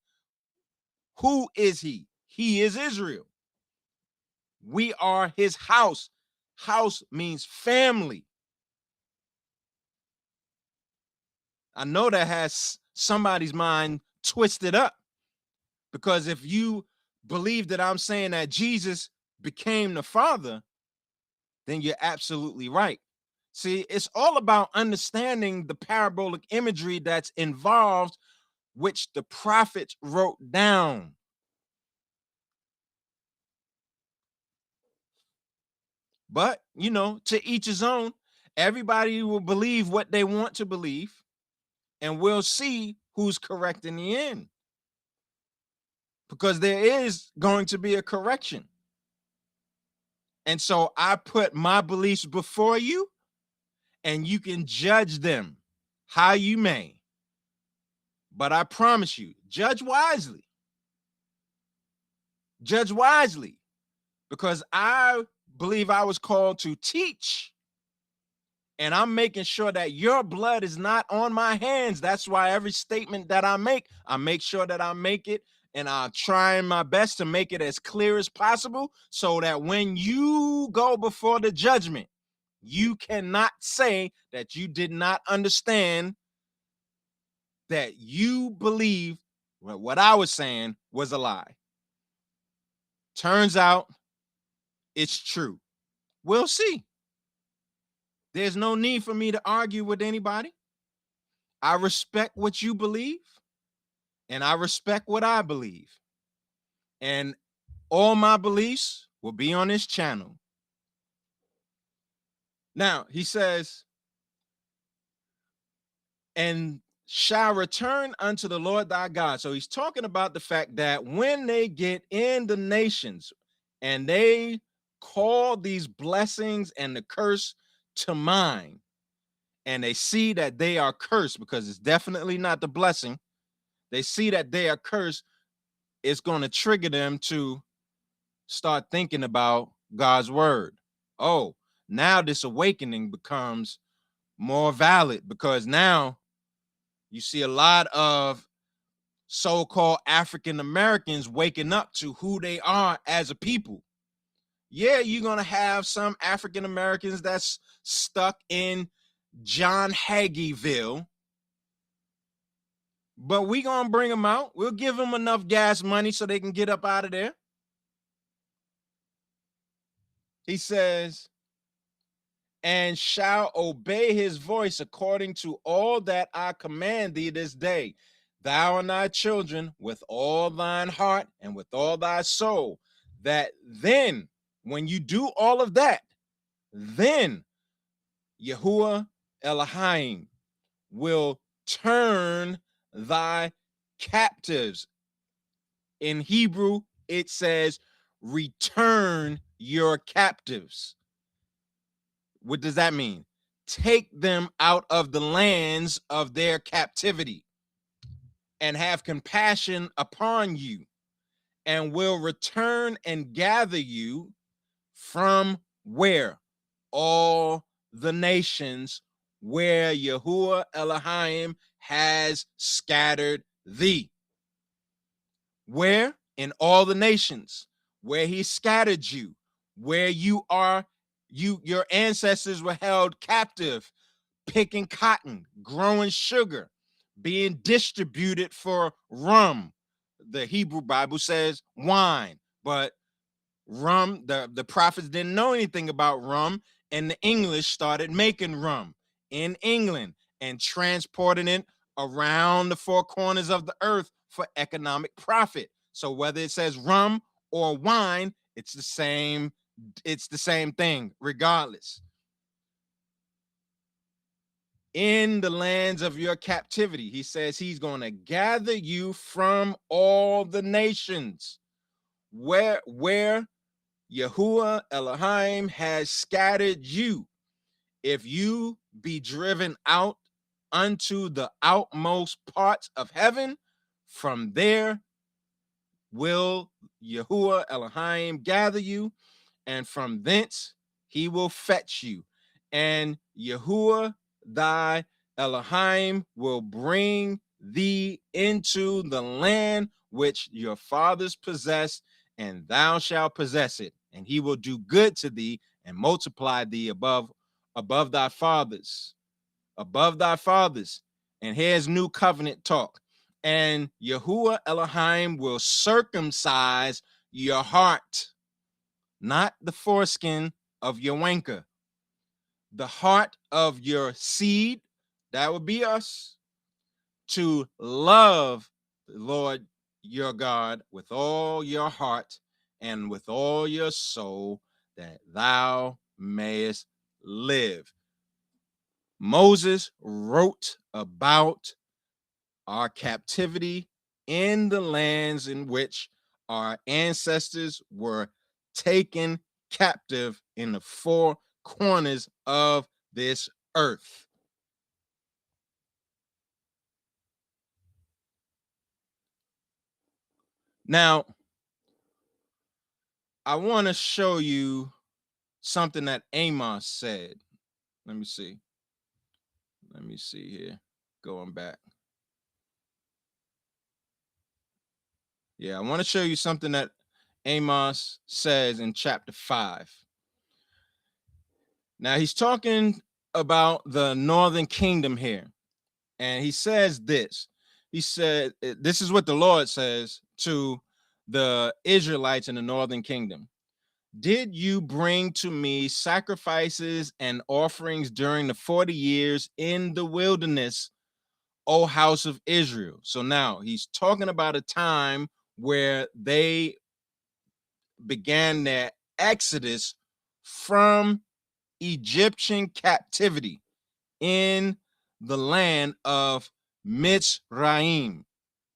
Who is he? He is Israel. We are his house. House means family. I know that has somebody's mind twisted up, because if you believe that I'm saying that Jesus became the Father, then you're absolutely right. See, it's all about understanding the parabolic imagery that's involved, which the prophets wrote down. But, to each his own. Everybody will believe what they want to believe, and we'll see who's correct in the end. Because there is going to be a correction. And so I put my beliefs before you, and you can judge them how you may. But I promise you, judge wisely. Judge wisely. Because I believe I was called to teach. And I'm making sure that your blood is not on my hands. That's why every statement that I make sure that I make it, and I'm trying my best to make it as clear as possible, so that when you go before the judgment, you cannot say that you did not understand, that you believe what I was saying was a lie. Turns out it's true. We'll see. There's no need for me to argue with anybody. I respect what you believe, and I respect what I believe. And all my beliefs will be on this channel. Now, he says, and shall return unto the Lord thy God. So he's talking about the fact that when they get in the nations and they call these blessings and the curse to mind, and they see that they are cursed, because it's definitely not the blessing. They see that they are cursed. It's going to trigger them to start thinking about God's word. Oh, now this awakening becomes more valid, because now you see a lot of so-called African Americans waking up to who they are as a people. Yeah, you're going to have some African Americans that's stuck in John Hageeville, but we're going to bring them out. We'll give them enough gas money so they can get up out of there. He says, and shall obey his voice according to all that I command thee this day, thou and thy children, with all thine heart and with all thy soul, that then, when you do all of that, then Yahuwah Elohim will turn thy captives. In Hebrew, it says, return your captives. What does that mean? Take them out of the lands of their captivity, and have compassion upon you, and will return and gather you from where? All the nations where Yahuwah Elohim has scattered thee. Where? In all the nations where he scattered you, where you are, your ancestors were held captive, picking cotton, growing sugar, being distributed for rum, the Hebrew Bible says wine, but rum, the prophets didn't know anything about rum, and the English started making rum in England and transporting it around the four corners of the earth for economic profit. So whether it says rum or wine, it's the same thing regardless. In the lands of your captivity, he says he's going to gather you from all the nations where Yahuwah Elohim has scattered you. If you be driven out unto the outmost parts of heaven, from there will Yahuwah Elohim gather you, and from thence he will fetch you. And Yahuwah thy Elohim will bring thee into the land which your fathers possessed, and thou shalt possess it. And he will do good to thee and multiply thee above thy fathers, above thy fathers. And here's new covenant talk. And Yahuwah Elohim will circumcise your heart, not the foreskin of your wanker, the heart of your seed, that would be us, to love the Lord your God with all your heart and with all your soul, that thou mayest live. Moses wrote about our captivity in the lands in which our ancestors were taken captive in the four corners of this earth. Now, I want to show you something that Amos said. Let me see here. Going back. Yeah, I want to show you something that Amos says in chapter 5. Now, he's talking about the northern kingdom here. And he says this. He said, this is what the Lord says to the Israelites in the northern kingdom. Did you bring to me sacrifices and offerings during the 40 years in the wilderness, O house of Israel? So now he's talking about a time where they began their exodus from Egyptian captivity in the land of Mitzrayim.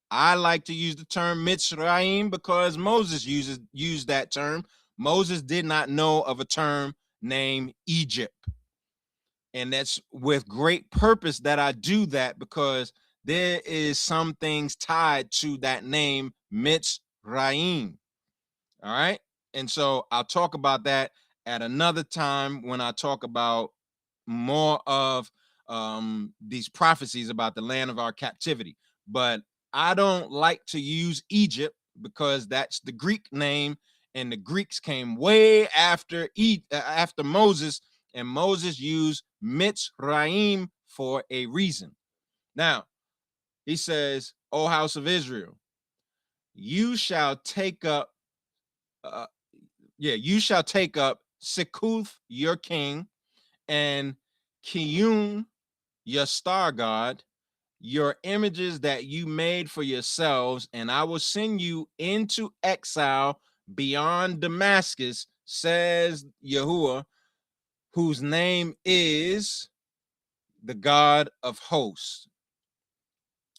I like to use the term Mitzrayim because Moses used that term. Moses did not know of a term named Egypt. And that's with great purpose that I do that, because there is some things tied to that name Mitzrayim. All right. And so I'll talk about that at another time when I talk about more of these prophecies about the land of our captivity. But I don't like to use Egypt because that's the Greek name, and the Greeks came way after Moses, and Moses used Mitzrayim for a reason. Now, he says, O house of Israel, you shall take up Sikuth, your king, and Kiyun, your star god, your images that you made for yourselves, and I will send you into exile beyond Damascus, says Yahuwah, whose name is the God of hosts.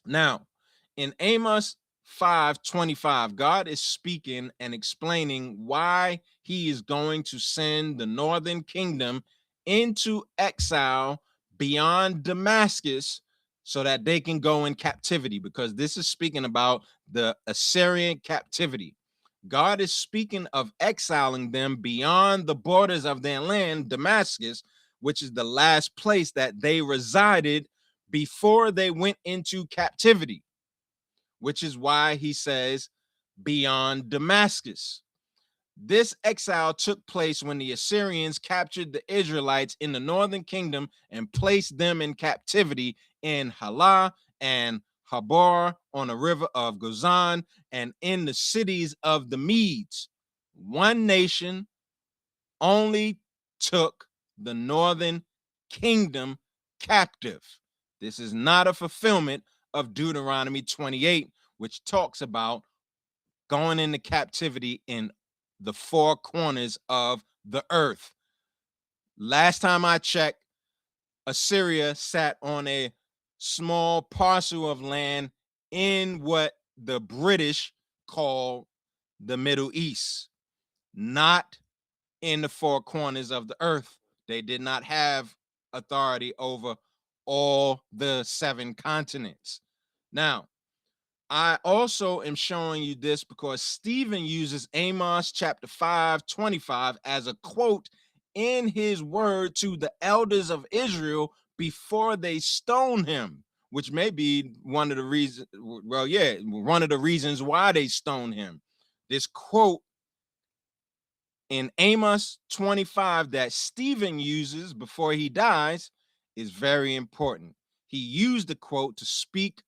Now, in Amos 5:25, God is speaking and explaining why he is going to send the northern kingdom into exile beyond Damascus so that they can go in captivity, because this is speaking about the Assyrian captivity. God is speaking of exiling them beyond the borders of their land, Damascus, which is the last place that they resided before they went into captivity, which is why he says beyond Damascus. This exile took place when the Assyrians captured the Israelites in the northern kingdom and placed them in captivity in Halah and Habor on the river of Gozan, and in the cities of the Medes. One nation only took the northern kingdom captive. This is not a fulfillment of Deuteronomy 28, which talks about going into captivity in the four corners of the earth. Last time I checked, Assyria sat on a small parcel of land in what the British call the Middle East, not in the four corners of the earth. They did not have authority over all the seven continents. Now, I also am showing you this because Stephen uses Amos chapter 5:25 as a quote in his word to the elders of Israel before they stone him, which may be one of the reasons, one of the reasons why they stone him. This quote in Amos 25 that Stephen uses before he dies is very important. He used the quote to speak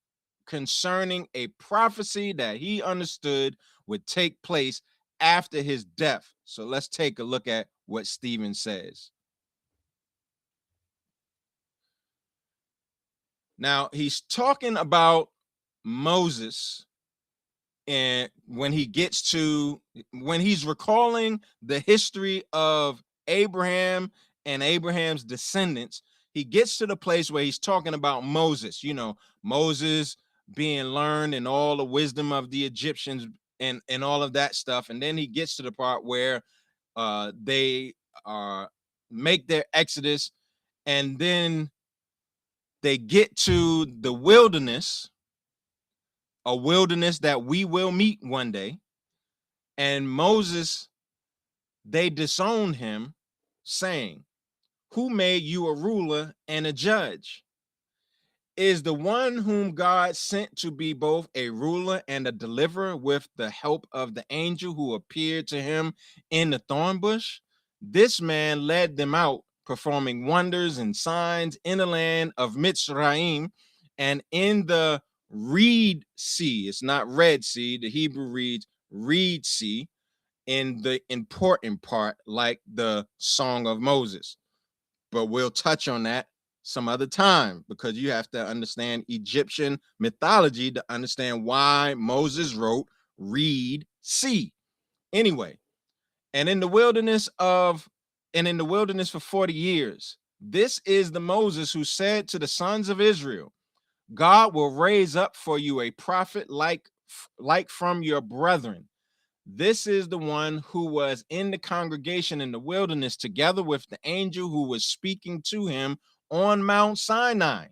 concerning a prophecy that he understood would take place after his death. So let's take a look at what Stephen says. Now, he's talking about Moses, and when he's recalling the history of Abraham and Abraham's descendants, he gets to the place where he's talking about Moses, Moses being learned and all the wisdom of the Egyptians and all of that stuff. And then he gets to the part where they make their exodus, and then they get to the wilderness, a wilderness that we will meet one day. And Moses, they disowned him, saying, "Who made you a ruler and a judge? Is the one whom God sent to be both a ruler and a deliverer with the help of the angel who appeared to him in the thorn bush? This man led them out, performing wonders and signs in the land of Mitzrayim and in the Reed Sea." It's not Red Sea. The Hebrew reads Reed Sea, in the important part, like the Song of Moses. But we'll touch on that some other time, because you have to understand Egyptian mythology to understand why Moses wrote Reed Sea. Anyway, and in the wilderness for 40 years, this is the Moses who said to the sons of Israel, "God will raise up for you a prophet like from your brethren." This is the one who was in the congregation in the wilderness together with the angel who was speaking to him on Mount Sinai,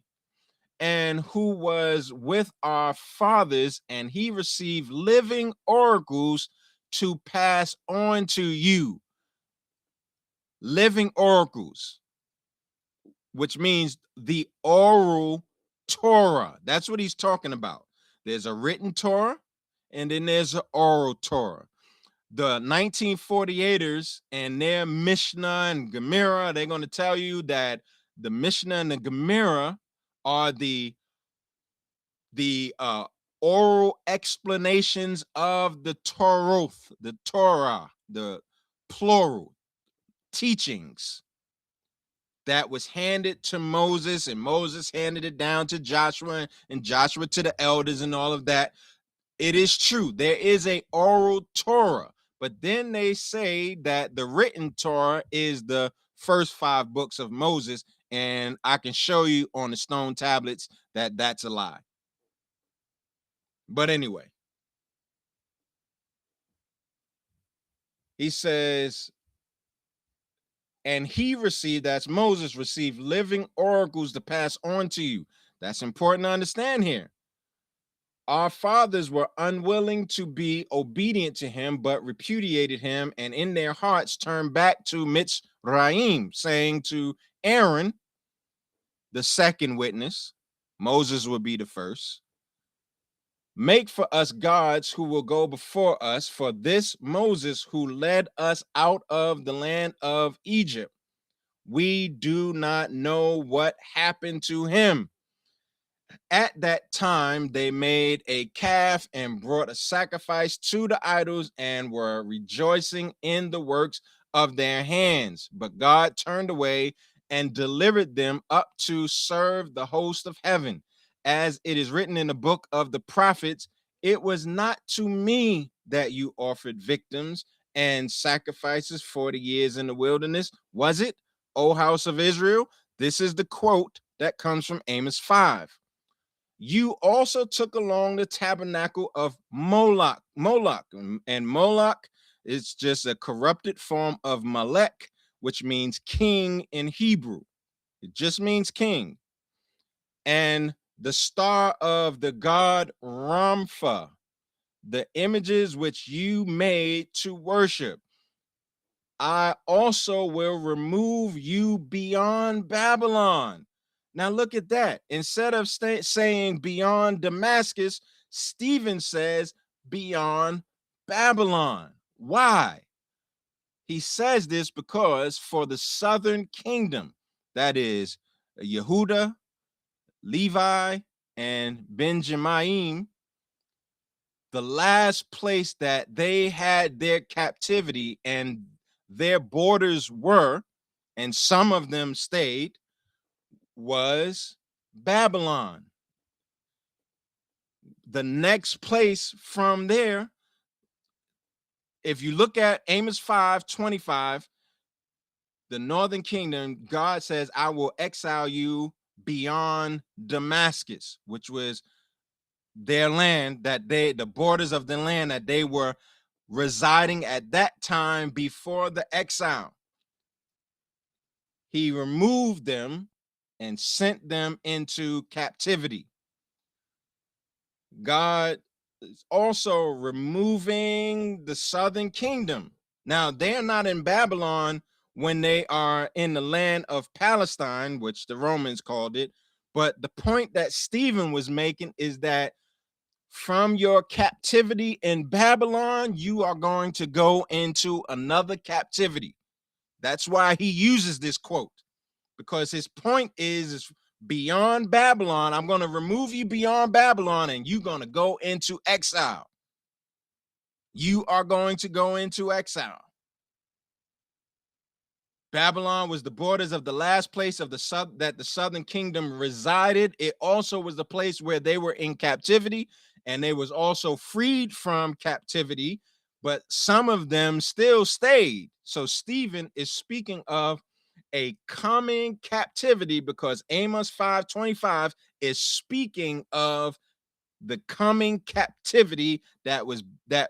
and who was with our fathers, and he received living oracles to pass on to you. Living oracles, which means the oral Torah. That's what he's talking about. There's a written Torah, and then there's an oral Torah. The 1948ers and their Mishnah and Gemara, they're going to tell you that the Mishnah and the Gemara are the oral explanations of the Torah, the plural teachings that was handed to Moses, and Moses handed it down to Joshua, and Joshua to the elders and all of that. It is true. There is a oral Torah, but then they say that the written Torah is the first 5 books of Moses, and I can show you on the stone tablets that that's a lie. But anyway, he says, and he received, that's Moses, received living oracles to pass on to you. That's important to understand here. Our fathers were unwilling to be obedient to him, but repudiated him, and in their hearts turned back to Mitzrayim, saying to Aaron, the second witness, Moses will be the first, "Make for us gods who will go before us, for this Moses who led us out of the land of Egypt, we do not know what happened to him." At that time, they made a calf and brought a sacrifice to the idols and were rejoicing in the works of their hands. But God turned away and delivered them up to serve the host of heaven. As it is written in the book of the prophets, it was not to me that you offered victims and sacrifices 40 years in the wilderness, was it, O house of Israel? This is the quote that comes from Amos 5. You also took along the tabernacle of Moloch. And Moloch is just a corrupted form of Malek, which means king in Hebrew. It just means king. And the star of the god Ramphah, the images which you made to worship. I also will remove you beyond Babylon. Now look at that. Instead of saying beyond Damascus, Stephen says beyond Babylon. Why? He says this because for the southern kingdom, that is Yehuda, Levi, and Benjamin, the last place that they had their captivity and their borders were, and some of them stayed, was Babylon. The next place from there, if you look at Amos 5:25, the northern kingdom, God says, I will exile you beyond Damascus, which was their land, that the borders of the land that they were residing at that time before the exile. He removed them and sent them into captivity. God is also removing the southern kingdom. Now, they're not in Babylon when they are in the land of Palestine, which the Romans called it. But the point that Stephen was making is that from your captivity in Babylon, you are going to go into another captivity. That's why he uses this quote, because his point is beyond Babylon. I'm going to remove you beyond Babylon and you're going to go into exile. You are going to go into exile. Babylon was the borders of the last place of the southern kingdom resided. It also was the place where they were in captivity, and they was also freed from captivity, but some of them still stayed. So Stephen is speaking of a coming captivity because Amos 5:25 is speaking of the coming captivity that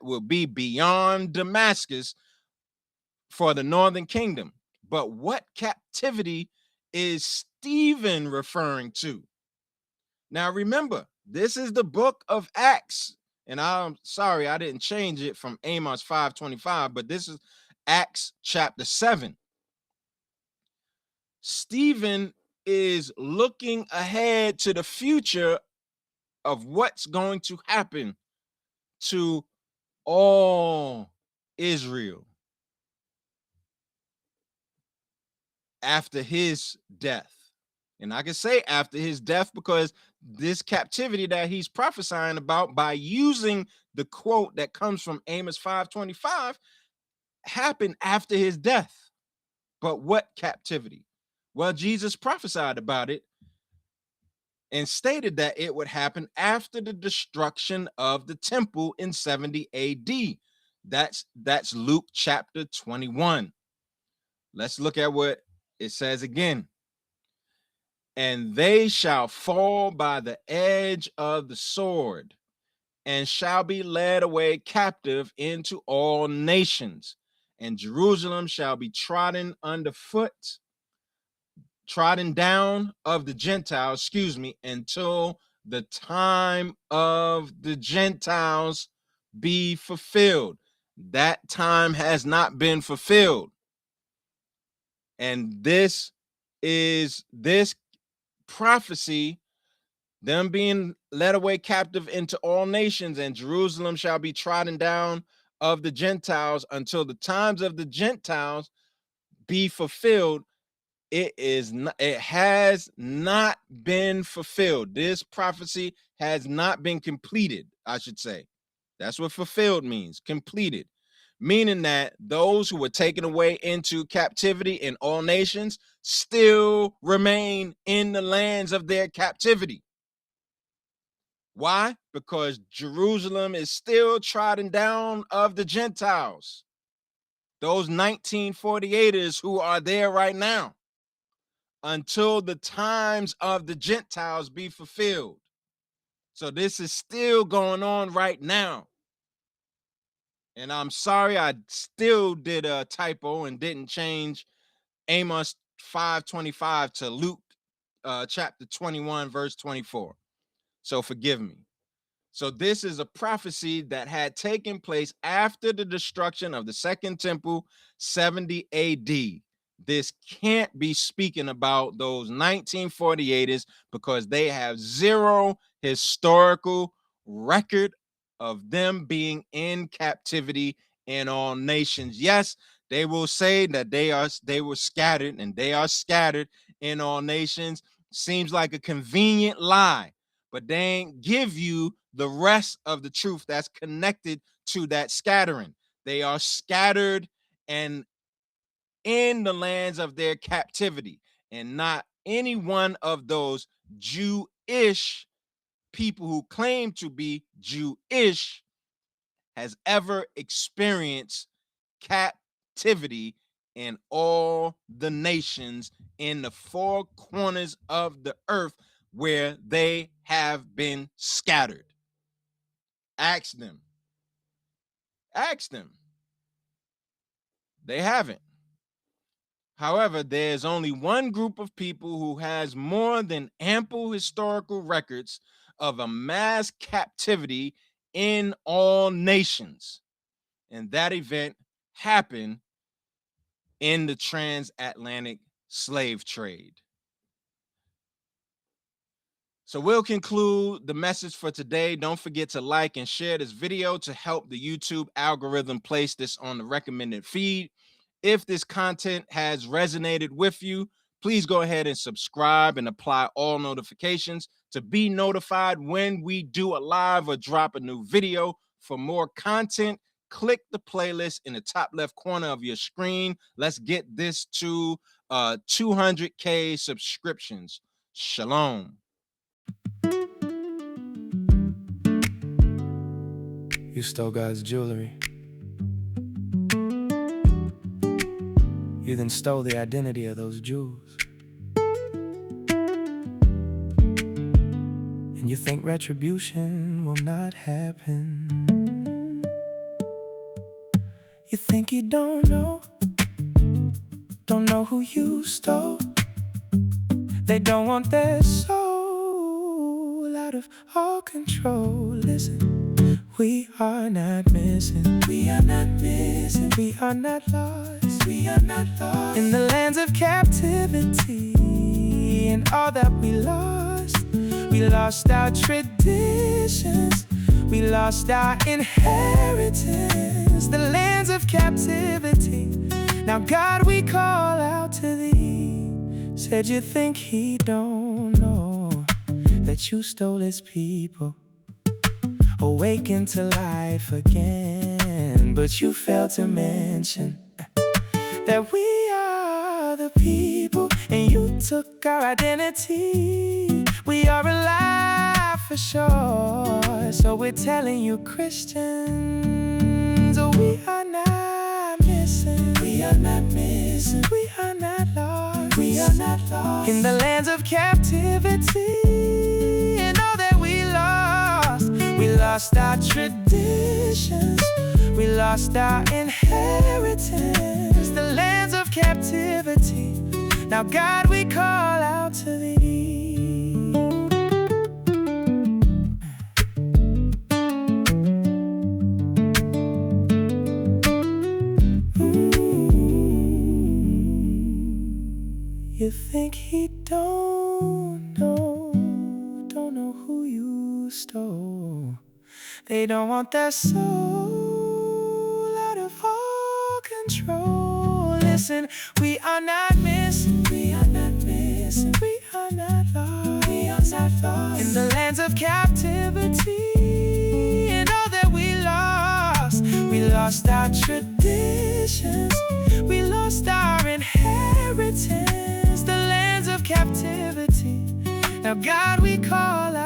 will be beyond Damascus for the northern kingdom. But what captivity is Stephen referring to? Now remember, this is the book of Acts. And I'm sorry I didn't change it from Amos 5:25, but this is Acts chapter 7. Stephen is looking ahead to the future of what's going to happen to all Israel after his death. And I can say after his death because this captivity that he's prophesying about by using the quote that comes from Amos 5:25 happened after his death. But what captivity? Well, Jesus prophesied about it and stated that it would happen after the destruction of the temple in 70 AD. That's Luke chapter 21. Let's look at what it says again. And they shall fall by the edge of the sword, and shall be led away captive into all nations. And Jerusalem shall be trodden underfoot, trodden down of the Gentiles, until the time of the Gentiles be fulfilled. That time has not been fulfilled. And this prophecy, them being led away captive into all nations, and Jerusalem shall be trodden down of the Gentiles until the times of the Gentiles be fulfilled. it has not been fulfilled. This prophecy has not been completed, I should say. That's what fulfilled means, completed. Meaning that those who were taken away into captivity in all nations still remain in the lands of their captivity. Why? Because Jerusalem is still trodden down of the Gentiles. Those 1948ers who are there right now, until the times of the Gentiles be fulfilled. So this is still going on right now. And I'm sorry I still did a typo and didn't change Amos 5:25 to Luke chapter 21, verse 24. So forgive me. So this is a prophecy that had taken place after the destruction of the Second Temple, 70 AD. This can't be speaking about those 1948ers because they have zero historical record of them being in captivity in all nations. Yes, they will say that they were scattered, and they are scattered in all nations. Seems like a convenient lie, but they ain't give you the rest of the truth that's connected to that scattering. They are scattered and in the lands of their captivity, and not any one of those Jewish people who claim to be Jewish has ever experienced captivity in all the nations in the four corners of the earth where they have been scattered. Ask them. Ask them. They haven't. However, there's only one group of people who has more than ample historical records of a mass captivity in all nations. And that event happened in the transatlantic slave trade. So we'll conclude the message for today. Don't forget to like and share this video to help the YouTube algorithm place this on the recommended feed. If this content has resonated with you, please go ahead and subscribe and apply all notifications to be notified when we do a live or drop a new video. For more content, click the playlist in the top left corner of your screen. Let's get this to 200K subscriptions. Shalom. You stole God's jewelry. You then stole the identity of those jewels. And you think retribution will not happen. You think you don't know who you stole. They don't want their soul out of all control. Listen, we are not missing. We are not missing. We are not lost. We are not lost. In the lands of captivity and all that we lost our traditions. We lost our inheritance. The lands of captivity. Now God, we call out to thee. Said you think he don't know that you stole his people, awaken to life again. But you failed to mention that we are the people, and you took our identity. We are alive for sure. So we're telling you, Christians, we are not missing. We are not missing. We are not lost. We are not lost. In the lands of captivity and all that we lost our traditions. We lost our inheritance. The lands of captivity. Now God, we call out to thee. You think he don't know who you stole. They don't want their soul out of all control. Listen, we are not missing. We are thoughts. In the lands of captivity, and all that we lost our traditions, we lost our inheritance. The lands of captivity, now God we call